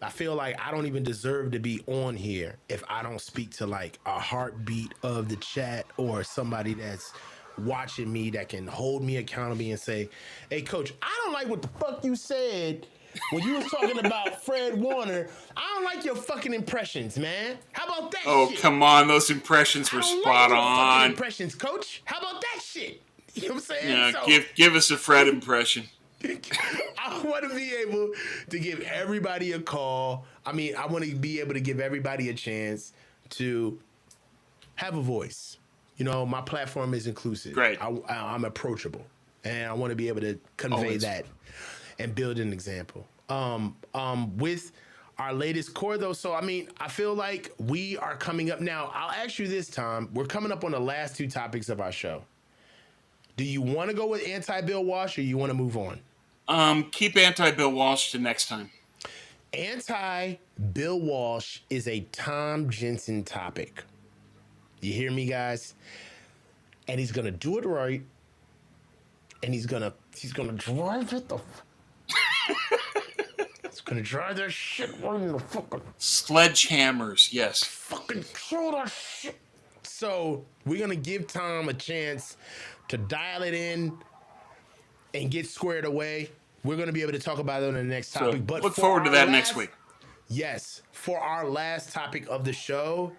I feel like I don't even deserve to be on here if I don't speak to like a heartbeat of the chat or somebody that's watching me that can hold me accountable and say, hey, coach, I don't like what the fuck you said when you was talking about Fred Warner. I don't like your fucking impressions, man. How about that Oh, shit? come on. Those impressions I were don't like spot your fucking on. impressions, coach. How about that shit? You know what I'm saying? Yeah, So give us a Fred impression. I want to be able to give everybody a call. I mean, I want to be able to give everybody a chance to have a voice. You know, my platform is inclusive. Great. I'm approachable, and I want to be able to convey Always. that and build an example. With our latest core, though, so I mean, I feel like we are coming up now. I'll ask you this, Tom. We're coming up on the last two topics of our show. Do you want to go with anti-Bill Walsh, or you want to move on? Keep anti-Bill Walsh to next time. Anti-Bill Walsh is a Tom Jensen topic. You hear me, guys? And he's gonna do it right. And he's gonna drive it he's gonna drive that shit right in the fucking Sledgehammers, yes. fucking kill that shit. So we're gonna give Tom a chance to dial it in and get squared away. We're gonna be able to talk about it on the next topic. So But look for forward to our that next week. Yes, for our last topic of the show,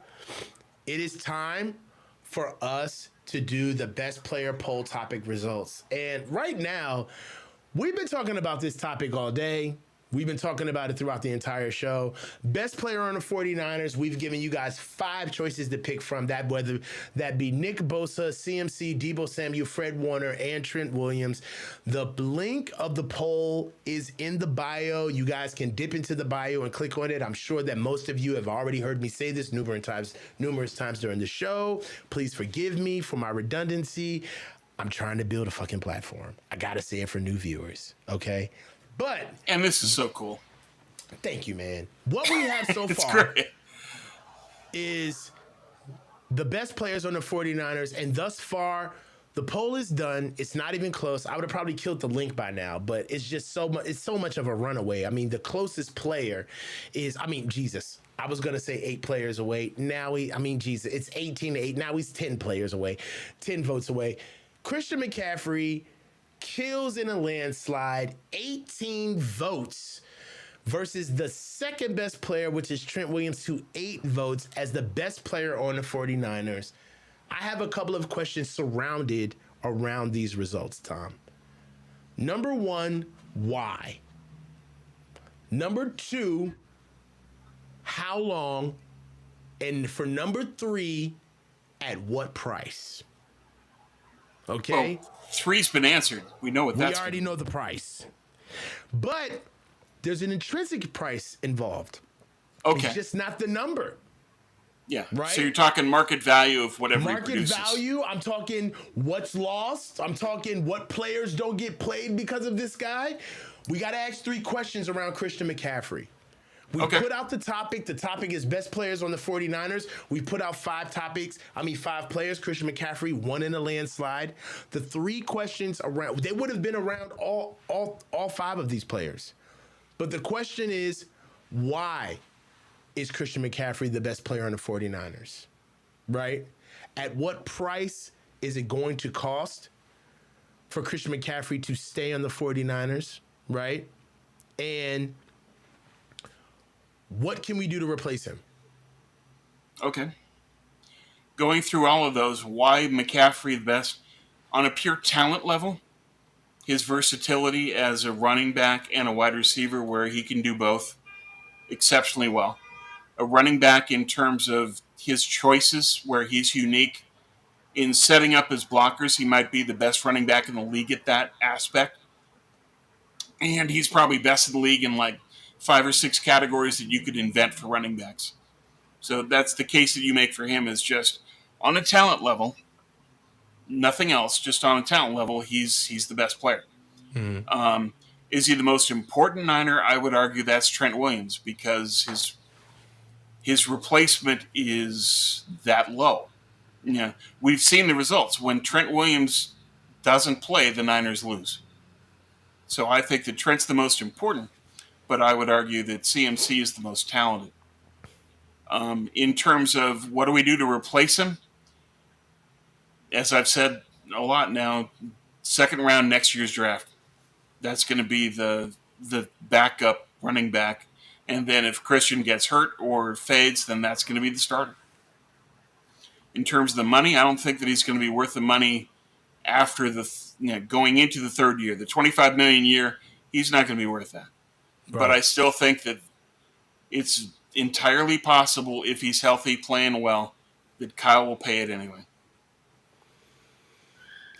it is time for us to do the best player poll topic results. And right now, we've been talking about this topic all day. We've been talking about it throughout the entire show. Best player on the 49ers, we've given you guys 5 choices to pick from, that whether that be Nick Bosa, CMC, Deebo Samuel, Fred Warner, and Trent Williams. The link of the poll is in the bio. You guys can dip into the bio and click on it. I'm sure that most of you have already heard me say this numerous times during the show. Please forgive me for my redundancy. I'm trying to build a fucking platform. I gotta say it for new viewers, okay? But And this is so cool. thank you, man. What we have so It's far great. is the best players on the 49ers, and thus far, the poll is done. It's not even close. I would have probably killed the link by now, but it's just so much. It's so much of a runaway. I mean, the closest player is, Jesus. I was gonna say 8 players away. Now Jesus. It's 18 to 8. Now he's 10 players away, 10 votes away. Christian McCaffrey kills in a landslide, 18 votes versus the second best player, which is Trent Williams, to 8 votes as the best player on the 49ers. I have a couple of questions surrounded around these results, Tom. Number 1, why? Number 2, how long? And for number 3, at what price? Okay? Well, 3's been answered. We know what that's. We already know the price. But there's an intrinsic price involved. Okay. It's just not the number. Yeah. Right? So you're talking market value of whatever he Market produces. value, I'm talking what's lost. I'm talking what players don't get played because of this guy. We got to ask 3 questions around Christian McCaffrey. We put out the topic. The topic is best players on the 49ers. We put out 5 players. Christian McCaffrey won in a landslide. The 3 questions around, they would have been around all 5 of these players. But the question is, why is Christian McCaffrey the best player on the 49ers? Right? At what price is it going to cost for Christian McCaffrey to stay on the 49ers? Right? And what can we do to replace him? Okay. Going through all of those, why McCaffrey the best? On a pure talent level, his versatility as a running back and a wide receiver where he can do both exceptionally well. A running back in terms of his choices where he's unique in setting up his blockers. He might be the best running back in the league at that aspect. And he's probably best in the league in like 5 or 6 categories that you could invent for running backs. So that's the case that you make for him, is just on a talent level, nothing else, just on a talent level, he's the best player. Mm-hmm. Is he the most important Niner? I would argue that's Trent Williams, because his replacement is that low. Yeah, we've seen the results. When Trent Williams doesn't play, the Niners lose. So I think that Trent's the most important, but I would argue that CMC is the most talented. In terms of what do we do to replace him, as I've said a lot now, second round next year's draft. That's going to be the backup running back, and then if Christian gets hurt or fades, then that's going to be the starter. In terms of the money, I don't think that he's going to be worth the money after going into the third year. The 25 million a year, he's not going to be worth that. But Right. I still think that it's entirely possible if he's healthy, playing well, that Kyle will pay it anyway.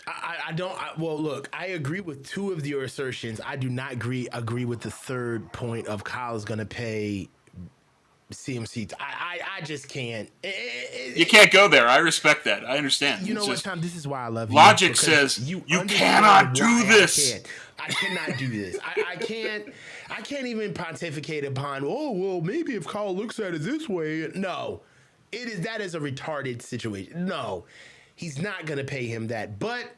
I don't. Well, look, I agree with two of your assertions. I do not agree with the third point of Kyle's going to pay CMC. I just can't. You can't go there. I respect that. I understand. You It's know what, just Tom? This is why I love you. logic Because says you cannot understand do why this. I cannot do this. I can't. I can't even pontificate upon. Oh well, maybe if Kyle looks at it this way. No, that is a retarded situation. No, he's not going to pay him that. But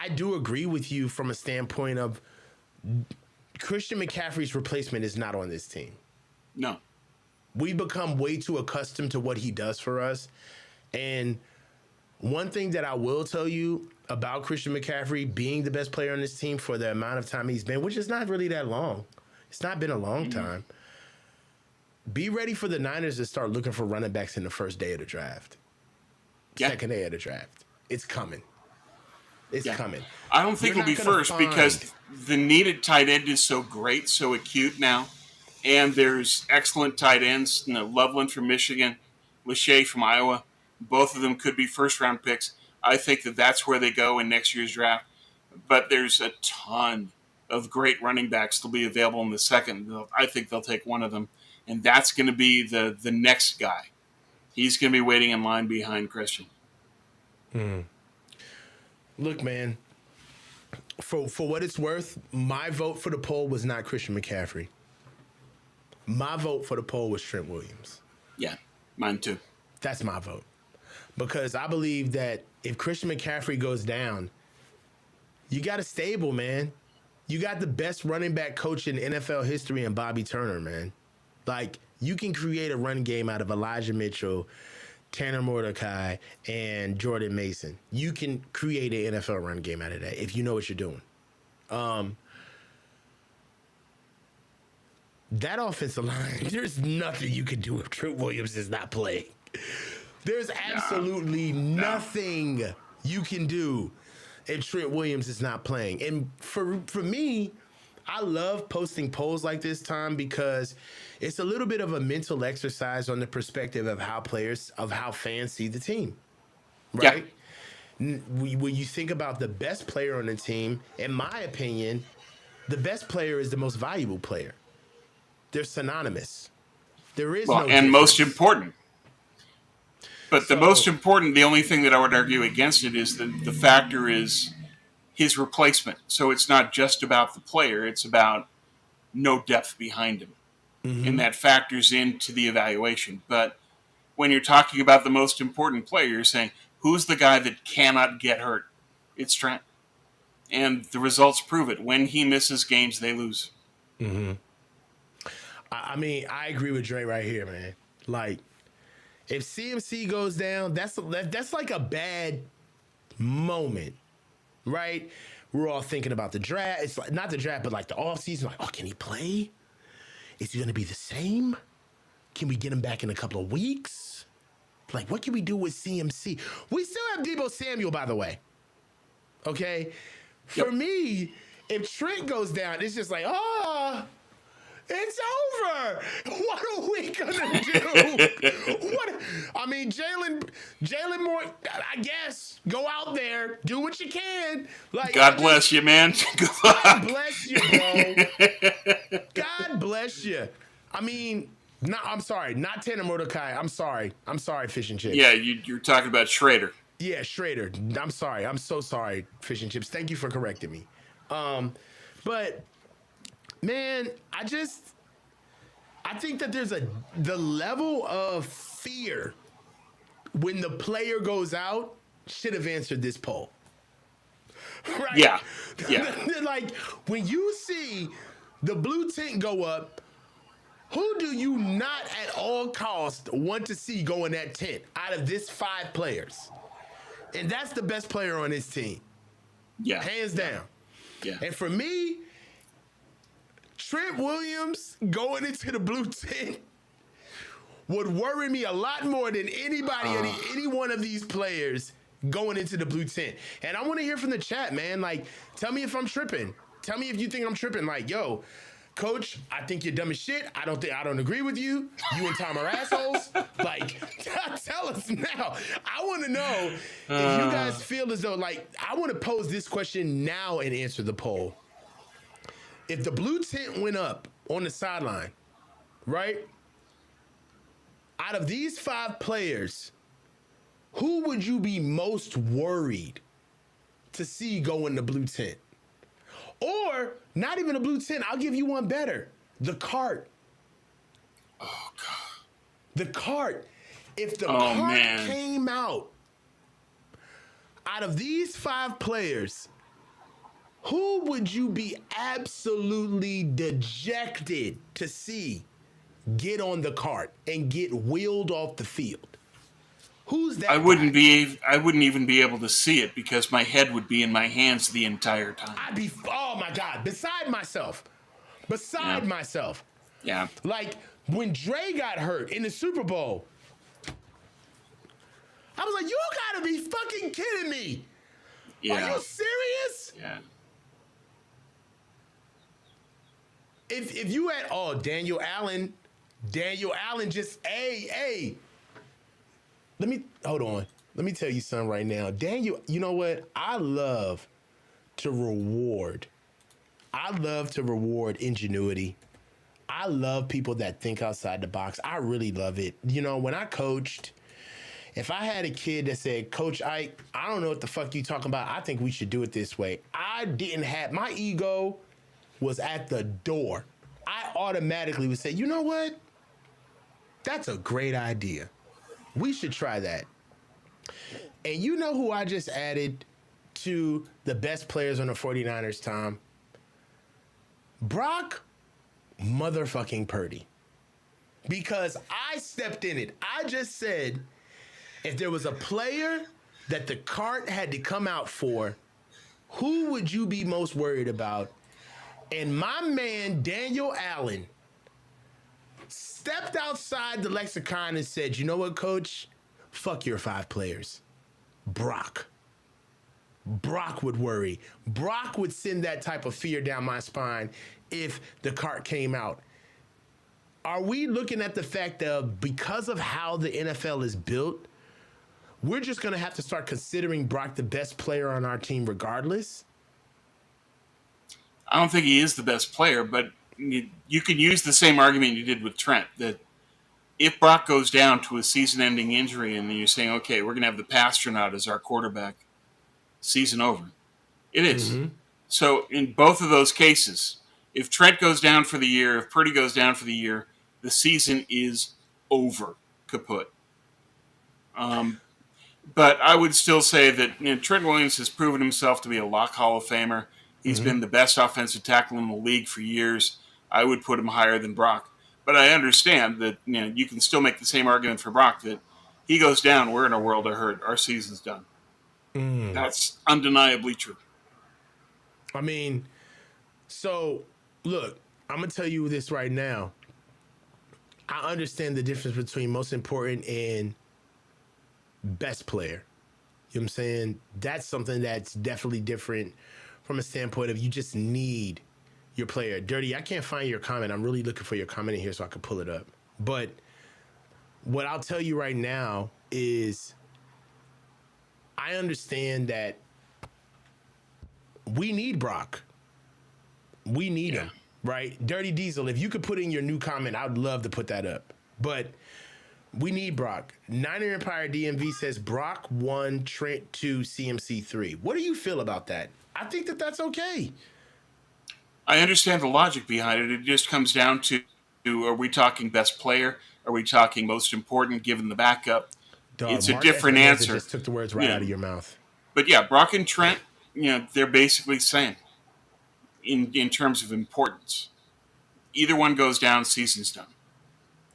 I do agree with you from a standpoint of Christian McCaffrey's replacement is not on this team. No. We become way too accustomed to what he does for us. And one thing that I will tell you about Christian McCaffrey being the best player on this team for the amount of time he's been, which is not really that long. It's not been a long time. Be ready for the Niners to start looking for running backs in the first day of the draft. Yeah. Second day of the draft. It's coming. It's coming. I don't think You're it'll be not gonna first find- because the needed tight end is so great, so acute now. And there's excellent tight ends. Loveland from Michigan, Lachey from Iowa. Both of them could be first round picks. I think that that's where they go in next year's draft. But there's a ton of great running backs to be available in the second. I think they'll take one of them. And that's going to be the next guy. He's going to be waiting in line behind Christian. Look, man, for what it's worth, my vote for the poll was not Christian McCaffrey. My vote for the poll was Trent Williams. Yeah, mine too. That's my vote. Because I believe that if Christian McCaffrey goes down, you got a stable, man. You got the best running back coach in NFL history in Bobby Turner, man. Like, you can create a run game out of Elijah Mitchell, Tanner Mordecai, and Jordan Mason. You can create an NFL run game out of that if you know what you're doing. That offensive line, there's nothing you can do if Trent Williams is not playing. There's absolutely nothing you can do if Trent Williams is not playing. And for me, I love posting polls like this, Tom, because it's a little bit of a mental exercise on the perspective of how fans see the team, right? Yeah. When you think about the best player on the team, in my opinion, the best player is the most valuable player. They're synonymous. There is no difference. Most important. But the most important, the only thing that I would argue against it is that the factor is his replacement. So it's not just about the player, it's about no depth behind him. Mm-hmm. And that factors into the evaluation. But when you're talking about the most important player, you're saying, who's the guy that cannot get hurt? It's Trent. And the results prove it. When he misses games, they lose. Mm-hmm. I mean, I agree with Dre right here, man. Like, if CMC goes down, that's like a bad moment, right? We're all thinking about the draft. It's like not the draft, but like the offseason. Like, oh, can he play? Is he going to be the same? Can we get him back in a couple of weeks? Like, what can we do with CMC? We still have Deebo Samuel, by the way. Okay? Yep. For me, if Trent goes down, it's just like, it's over. What are we gonna do? I mean, Jalen Moore, I guess, go out there, do what you can. Like, God bless you, man. God bless you, bro. God bless you. I mean, I'm sorry, not Tanner Mordecai. I'm sorry, Fish and Chips. Yeah, you're talking about Schrader. Yeah, Schrader. I'm sorry. I'm so sorry, Fish and Chips. Thank you for correcting me. But man, I think that there's the level of fear when the player goes out, should have answered this poll. Right? Yeah. Yeah. Like, when you see the blue tent go up, who do you not at all costs want to see go in that tent out of this 5 players? And that's the best player on this team. Yeah. Hands down. Yeah. And for me, Trent Williams going into the blue tent would worry me a lot more than anybody, any one of these players going into the blue tent. And I want to hear from the chat, man. Like, tell me if I'm tripping. Tell me if you think I'm tripping. Like, yo, Coach, I think you're dumb as shit. I don't agree with you. You and Tom are assholes. Like, tell us now. I want to know if you guys feel as though, like, I want to pose this question now and answer the poll. If the blue tent went up on the sideline, right? Out of these 5 players, who would you be most worried to see go in the blue tent? Or not even a blue tent. I'll give you one better. The cart. Oh God. The cart. If the cart came out of these 5 players, who would you be absolutely dejected to see get on the cart and get wheeled off the field? Who's that? I wouldn't even be able to see it because my head would be in my hands the entire time. I'd be, oh my God, beside myself. Myself. Yeah. Like when Dre got hurt in the Super Bowl, I was like, you gotta be fucking kidding me. Yeah. Are you serious? Yeah. If you had, Daniel Allen just, hey. Hold on. Let me tell you something right now. Daniel, you know what? I love to reward ingenuity. I love people that think outside the box. I really love it. You know, when I coached, if I had a kid that said, Coach Ike, I don't know what the fuck you talking about. I think we should do it this way. My ego was at the door. I automatically would say, you know what? That's a great idea. We should try that. And you know who I just added to the best players on the 49ers, Tom? Brock motherfucking Purdy. Because I stepped in it. I just said, if there was a player that the cart had to come out for, who would you be most worried about? And my man, Daniel Allen, stepped outside the lexicon and said, you know what, Coach? Fuck your 5 players. Brock would worry. Brock would send that type of fear down my spine if the cart came out. Are we looking at the fact that because of how the NFL is built, we're just going to have to start considering Brock the best player on our team regardless? I don't think he is the best player, but you can use the same argument you did with Trent, that if Brock goes down to a season-ending injury and then you're saying, okay, we're going to have the Pastronaut as our quarterback, season over. It is. Mm-hmm. So in both of those cases, if Trent goes down for the year, if Purdy goes down for the year, the season is over, kaput. But I would still say that Trent Williams has proven himself to be a lock Hall of Famer. He's been the best offensive tackle in the league for years. I would put him higher than Brock. But I understand that you can still make the same argument for Brock that he goes down, we're in a world of hurt. Our season's done. That's undeniably true. I mean, so look, I'm going to tell you this right now. I understand the difference between most important and best player. You know what I'm saying? That's something that's definitely different from a standpoint of you just need your player. Dirty, I can't find your comment. I'm really looking for your comment in here so I can pull it up. But what I'll tell you right now is I understand that we need Brock. We need him, right? Dirty Diesel, if you could put in your new comment, I would love to put that up. But we need Brock. Niner Empire DMV says Brock 1, Trent 2, CMC 3. What do you feel about that? I think that that's okay. I understand the logic behind it. It just comes down to, are we talking best player? Are we talking most important given the backup? Dog, It's a Mark different Espinoza answer. just took the words right Yeah. out of your mouth. But yeah, Brock and Trent, they're basically the same in terms of importance. Either one goes down, season's done.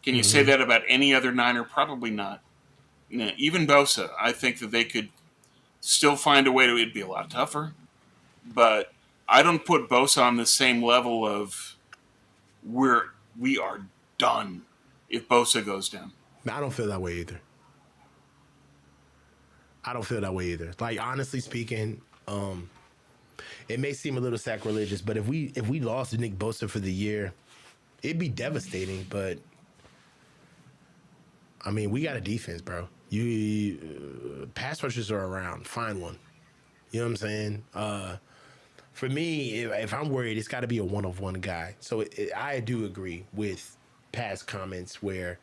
Can you say Mm-hmm. that about any other Niner? Probably not. Even Bosa, I think that they could still find a way to. It'd be a lot tougher, but I don't put Bosa on the same level of we are done if Bosa goes down. I don't feel that way either. I don't feel that way either. Like honestly speaking, it may seem a little sacrilegious, but if we lost Nick Bosa for the year, it'd be devastating. But I mean, we got a defense, bro. You pass rushers are around. Find one. You know what I'm saying? For me, if I'm worried, it's got to be a one-of-one guy. So I do agree with past comments where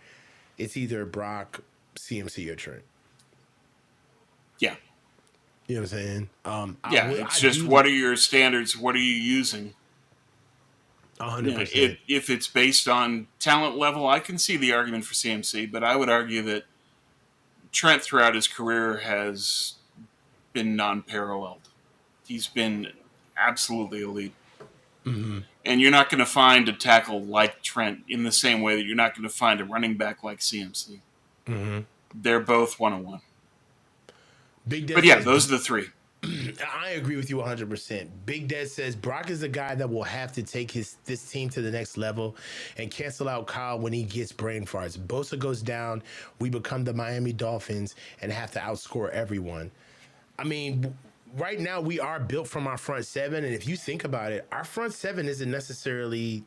it's either Brock, CMC, or Trent. Yeah, You know what I'm saying? yeah. I It's just do what are your standards? What are you using? 100%. If it's based on talent level, I can see the argument for CMC, but I would argue that Trent throughout his career has been non-paralleled. He's been absolutely elite. Mm-hmm. And you're not going to find a tackle like Trent in the same way that you're not going to find a running back like CMC. Mm-hmm. They're both 101. Big Dead But yeah, says, those are the three. I agree with you 100%. Big Dead says Brock is the guy that will have to take this team to the next level and cancel out Kyle when he gets brain farts. Bosa goes down, we become the Miami Dolphins and have to outscore everyone. I mean, right now we are built from our front seven, and if you think about it, our front seven isn't necessarily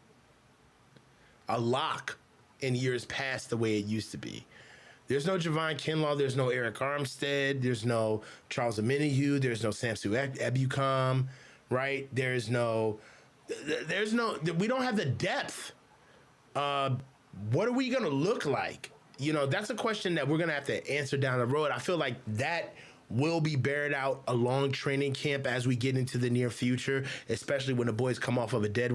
a lock in years past the way it used to be. There's no Javon Kinlaw. There's no Eric Armstead. There's no Charles Omenihu. There's no Samsu Ebukam, right? There's no, we don't have the depth. What are we going to look like? You know, that's a question that we're going to have to answer down the road. I feel like that will be bared out along training camp as we get into the near future, especially when the boys come off of a dead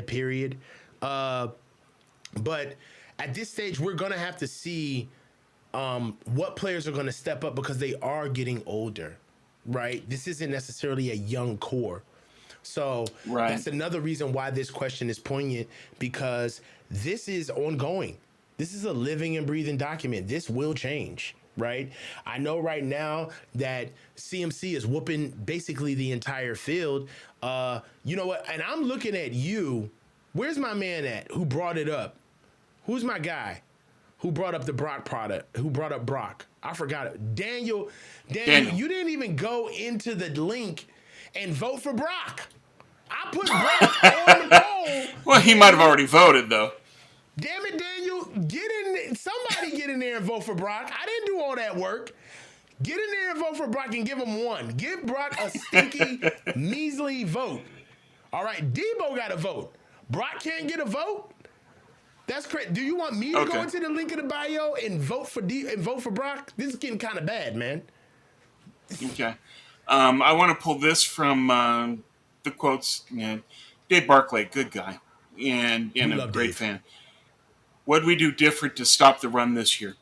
period. But at this stage, we're going to have to see what players are going to step up because they are getting older, right? This isn't necessarily a young core. So Right. that's another reason why this question is poignant, because this is ongoing. This is a living and breathing document. This will change, right? I know right now that CMC is whooping basically the entire field. You know what? And I'm looking at you. Where's my man at who brought it up? Who's my guy who brought up the Brock product? Who brought up Brock? I forgot it. Daniel, you didn't even go into the link and vote for Brock. I put Brock on the poll. Well, he might have already voted, though. Damn it, Daniel. Get in. Somebody get in there and vote for Brock. I didn't do all that work. Get in there and vote for Brock and give him one. Give Brock a stinky, measly vote. All right, Debo got a vote. Brock can't get a vote? That's crazy. Do you want me to go into the link in the bio and vote for Brock? This is getting kind of bad, man. Okay. I want to pull this from the quotes. Dave Barclay, good guy, and a great fan. What did we do different to stop the run this year?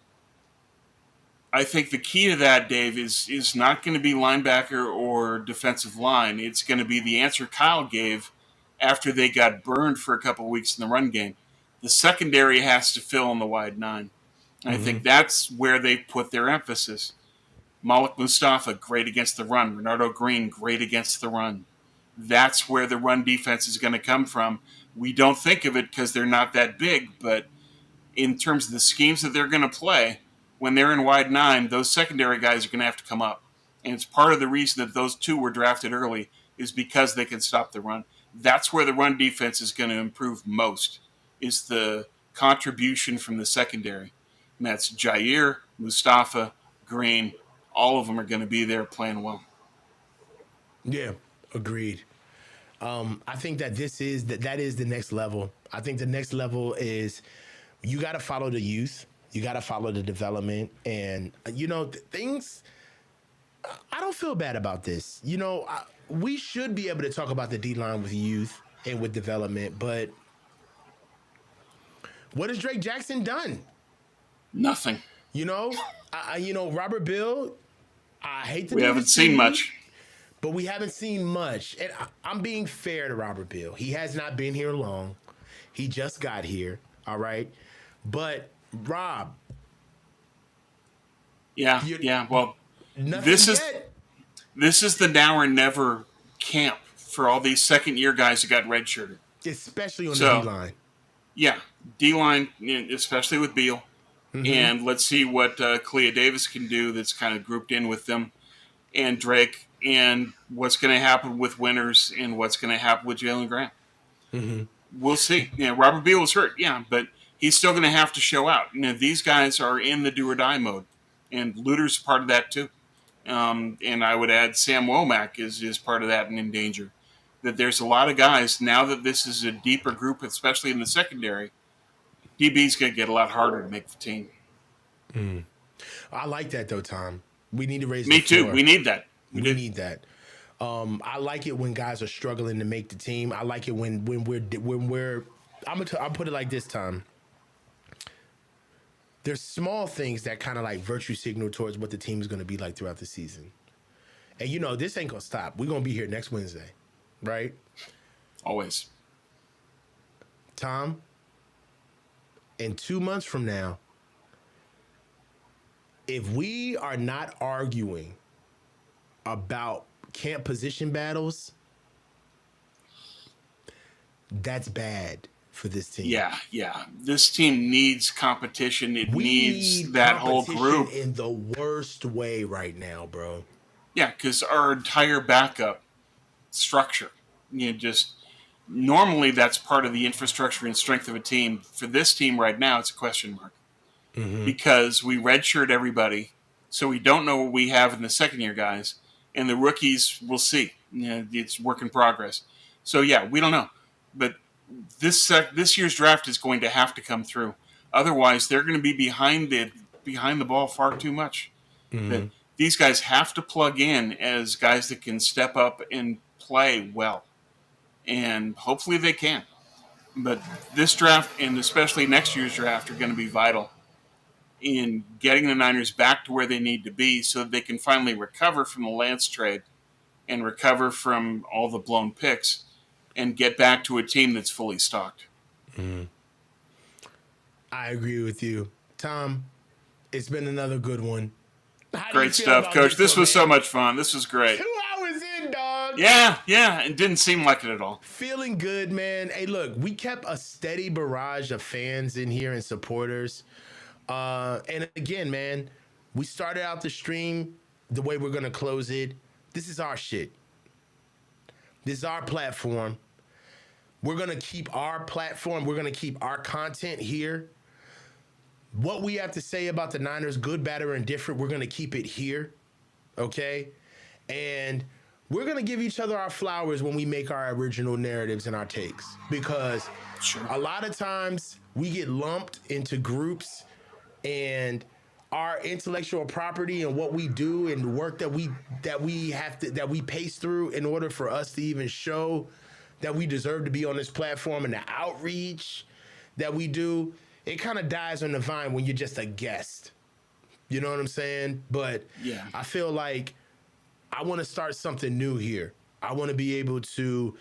I think the key to that, Dave, is not going to be linebacker or defensive line. It's going to be the answer Kyle gave after they got burned for a couple of weeks in the run game. The secondary has to fill in the wide nine. And I think that's where they put their emphasis. Malik Mustafa, great against the run. Renardo Green, great against the run. That's where the run defense is going to come from. We don't think of it because they're not that big, but in terms of the schemes that they're going to play, when they're in wide nine, those secondary guys are going to have to come up. And it's part of the reason that those two were drafted early is because they can stop the run. That's where the run defense is going to improve most, is the contribution from the secondary. And that's Jair, Mustafa, Green. All of them are going to be there playing well. Yeah, agreed. I think that that is the next level. I think the next level is you got to follow the youth. You got to follow the development. And, things, I don't feel bad about this. We should be able to talk about the D-line with youth and with development, but what has Drake Jackson done? Nothing. Robert Bill, I hate to We do haven't this to seen you, much. but we haven't seen much. And I'm being fair to Robert Bill. He has not been here long. He just got here, all right? But, Rob, Yeah, you yeah. Well, nothing this is yet. this is the now or never camp for all these second year guys who got redshirted. Especially on the D So line. yeah, D line, especially with Beal, and let's see what Clea Davis can do. That's kind of grouped in with them, and Drake, and what's going to happen with Winters, and what's going to happen with Jalen Grant. We'll see. Yeah, Robert Beal was hurt, yeah, but he's still going to have to show out. These guys are in the do or die mode, and Luter's part of that too. And I would add Sam Womack is part of that and in danger. That there's a lot of guys now that this is a deeper group, especially in the secondary. DB's going to get a lot harder to make the team. I like that though, Tom. We need to raise the Me too. floor. We need that. We We do. need that. I like it when guys are struggling to make the team. I like it when we're. I'll put it like this, Tom. There's small things that kind of like virtue signal towards what the team is going to be like throughout the season. And this ain't gonna stop. We're gonna be here next Wednesday, right? Always. Tom, in 2 months from now, if we are not arguing about camp position battles, that's bad for this team. Yeah. This team needs competition. It We needs need that whole competition group. in the worst way right now, bro. Yeah, because our entire backup structure, just normally that's part of the infrastructure and strength of a team. For this team right now, it's a question mark because we redshirt everybody, so we don't know what we have in the second year guys, and the rookies we'll see. It's work in progress. So yeah, we don't know, but this year's draft is going to have to come through. Otherwise, they're going to be behind the ball far too much. That these guys have to plug in as guys that can step up and play well, and hopefully they can. But this draft and especially next year's draft are going to be vital in getting the Niners back to where they need to be so that they can finally recover from the Lance trade and recover from all the blown picks and get back to a team that's fully stocked. I agree with you. Tom, it's been another good one. How do you Great feel stuff, about Coach. This one, was so man? much fun. This was great. 2 hours in, dog. Yeah. It didn't seem like it at all. Feeling good, man. Hey, look, we kept a steady barrage of fans in here and supporters. And again, man, we started out the stream the way we're going to close it. This is our shit. This is our platform. We're going to keep our platform. We're going to keep our content here. What we have to say about the Niners, good, bad, or indifferent, we're going to keep it here. Okay? And we're going to give each other our flowers when we make our original narratives and our takes. Because a lot of times we get lumped into groups and our intellectual property and what we do and the work that we pace through in order for us to even show that we deserve to be on this platform and the outreach that we do, it kind of dies on the vine when you're just a guest. You know what I'm saying? But Yeah. I feel like I want to start something new here. I want to be able to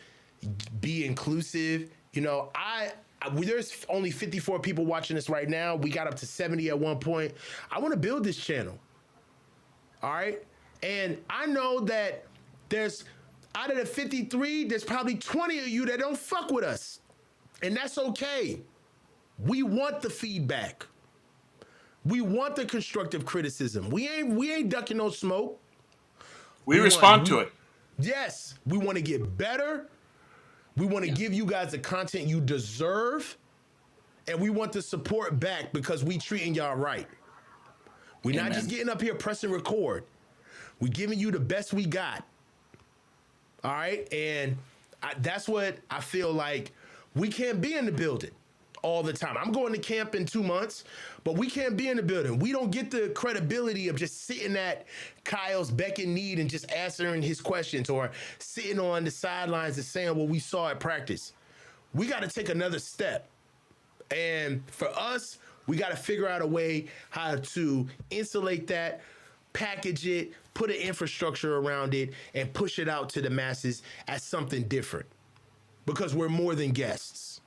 be inclusive. There's only 54 people watching this right now. We got up to 70 at one point. I want to build this channel. All right? And I know that out of the 53, there's probably 20 of you that don't fuck with us. And that's okay. We want the feedback. We want the constructive criticism. We ain't ducking no smoke. We respond to it. Yes, we want to get better. We want to give you guys the content you deserve. And we want the support back because we treating y'all right. We're not just getting up here pressing record. We're giving you the best we got. All right? And that's what I feel like. We can't be in the building all the time. I'm going to camp in 2 months, but we can't be in the building. We don't get the credibility of just sitting at Kyle's beck and need and just answering his questions or sitting on the sidelines and saying what we saw at practice. We got to take another step. And for us, We got to figure out a way how to insulate that, package it, put an infrastructure around it, and push it out to the masses as something different. Because we're more than guests.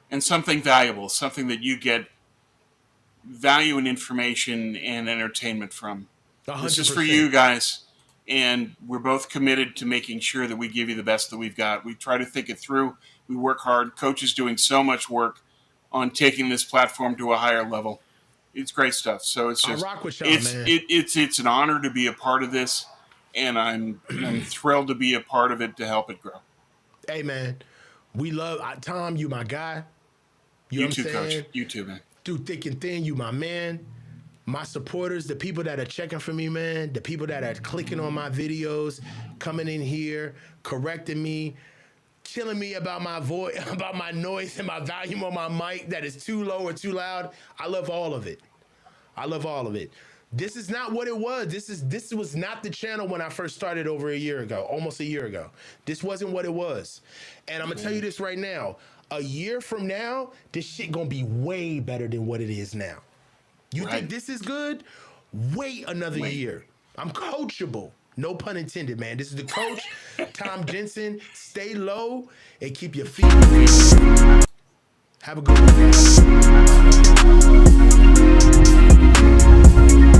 And something valuable, something that you get value and information and entertainment from. This is for you 100%. guys, and we're both committed to making sure that we give you the best that we've got. We try to think it through. We work hard. Coach is doing so much work on taking this platform to a higher level. It's great stuff. So it's I just rock with y'all, man. it's an honor to be a part of this, and I'm thrilled to be a part of it to help it grow. Hey, man, we love Tom. You my guy. You know You what too, I'm saying? Coach. You too, man. Through thick and thin, you my man. My supporters, the people that are checking for me, man, the people that are clicking on my videos, coming in here, correcting me, killing me about my voice, about my noise and my volume on my mic that is too low or too loud. I love all of it. I love all of it. This is not what it was. This was not the channel when I first started over a year ago, almost a year ago. This wasn't what it was. And I'm gonna tell you this right now. A year from now, this shit gonna be way better than what it is now. You Right. think this is good? Wait another year. I'm coachable. No pun intended, man. This is the coach, Tom Jensen. Stay low and keep your feet. Have a good one, guys.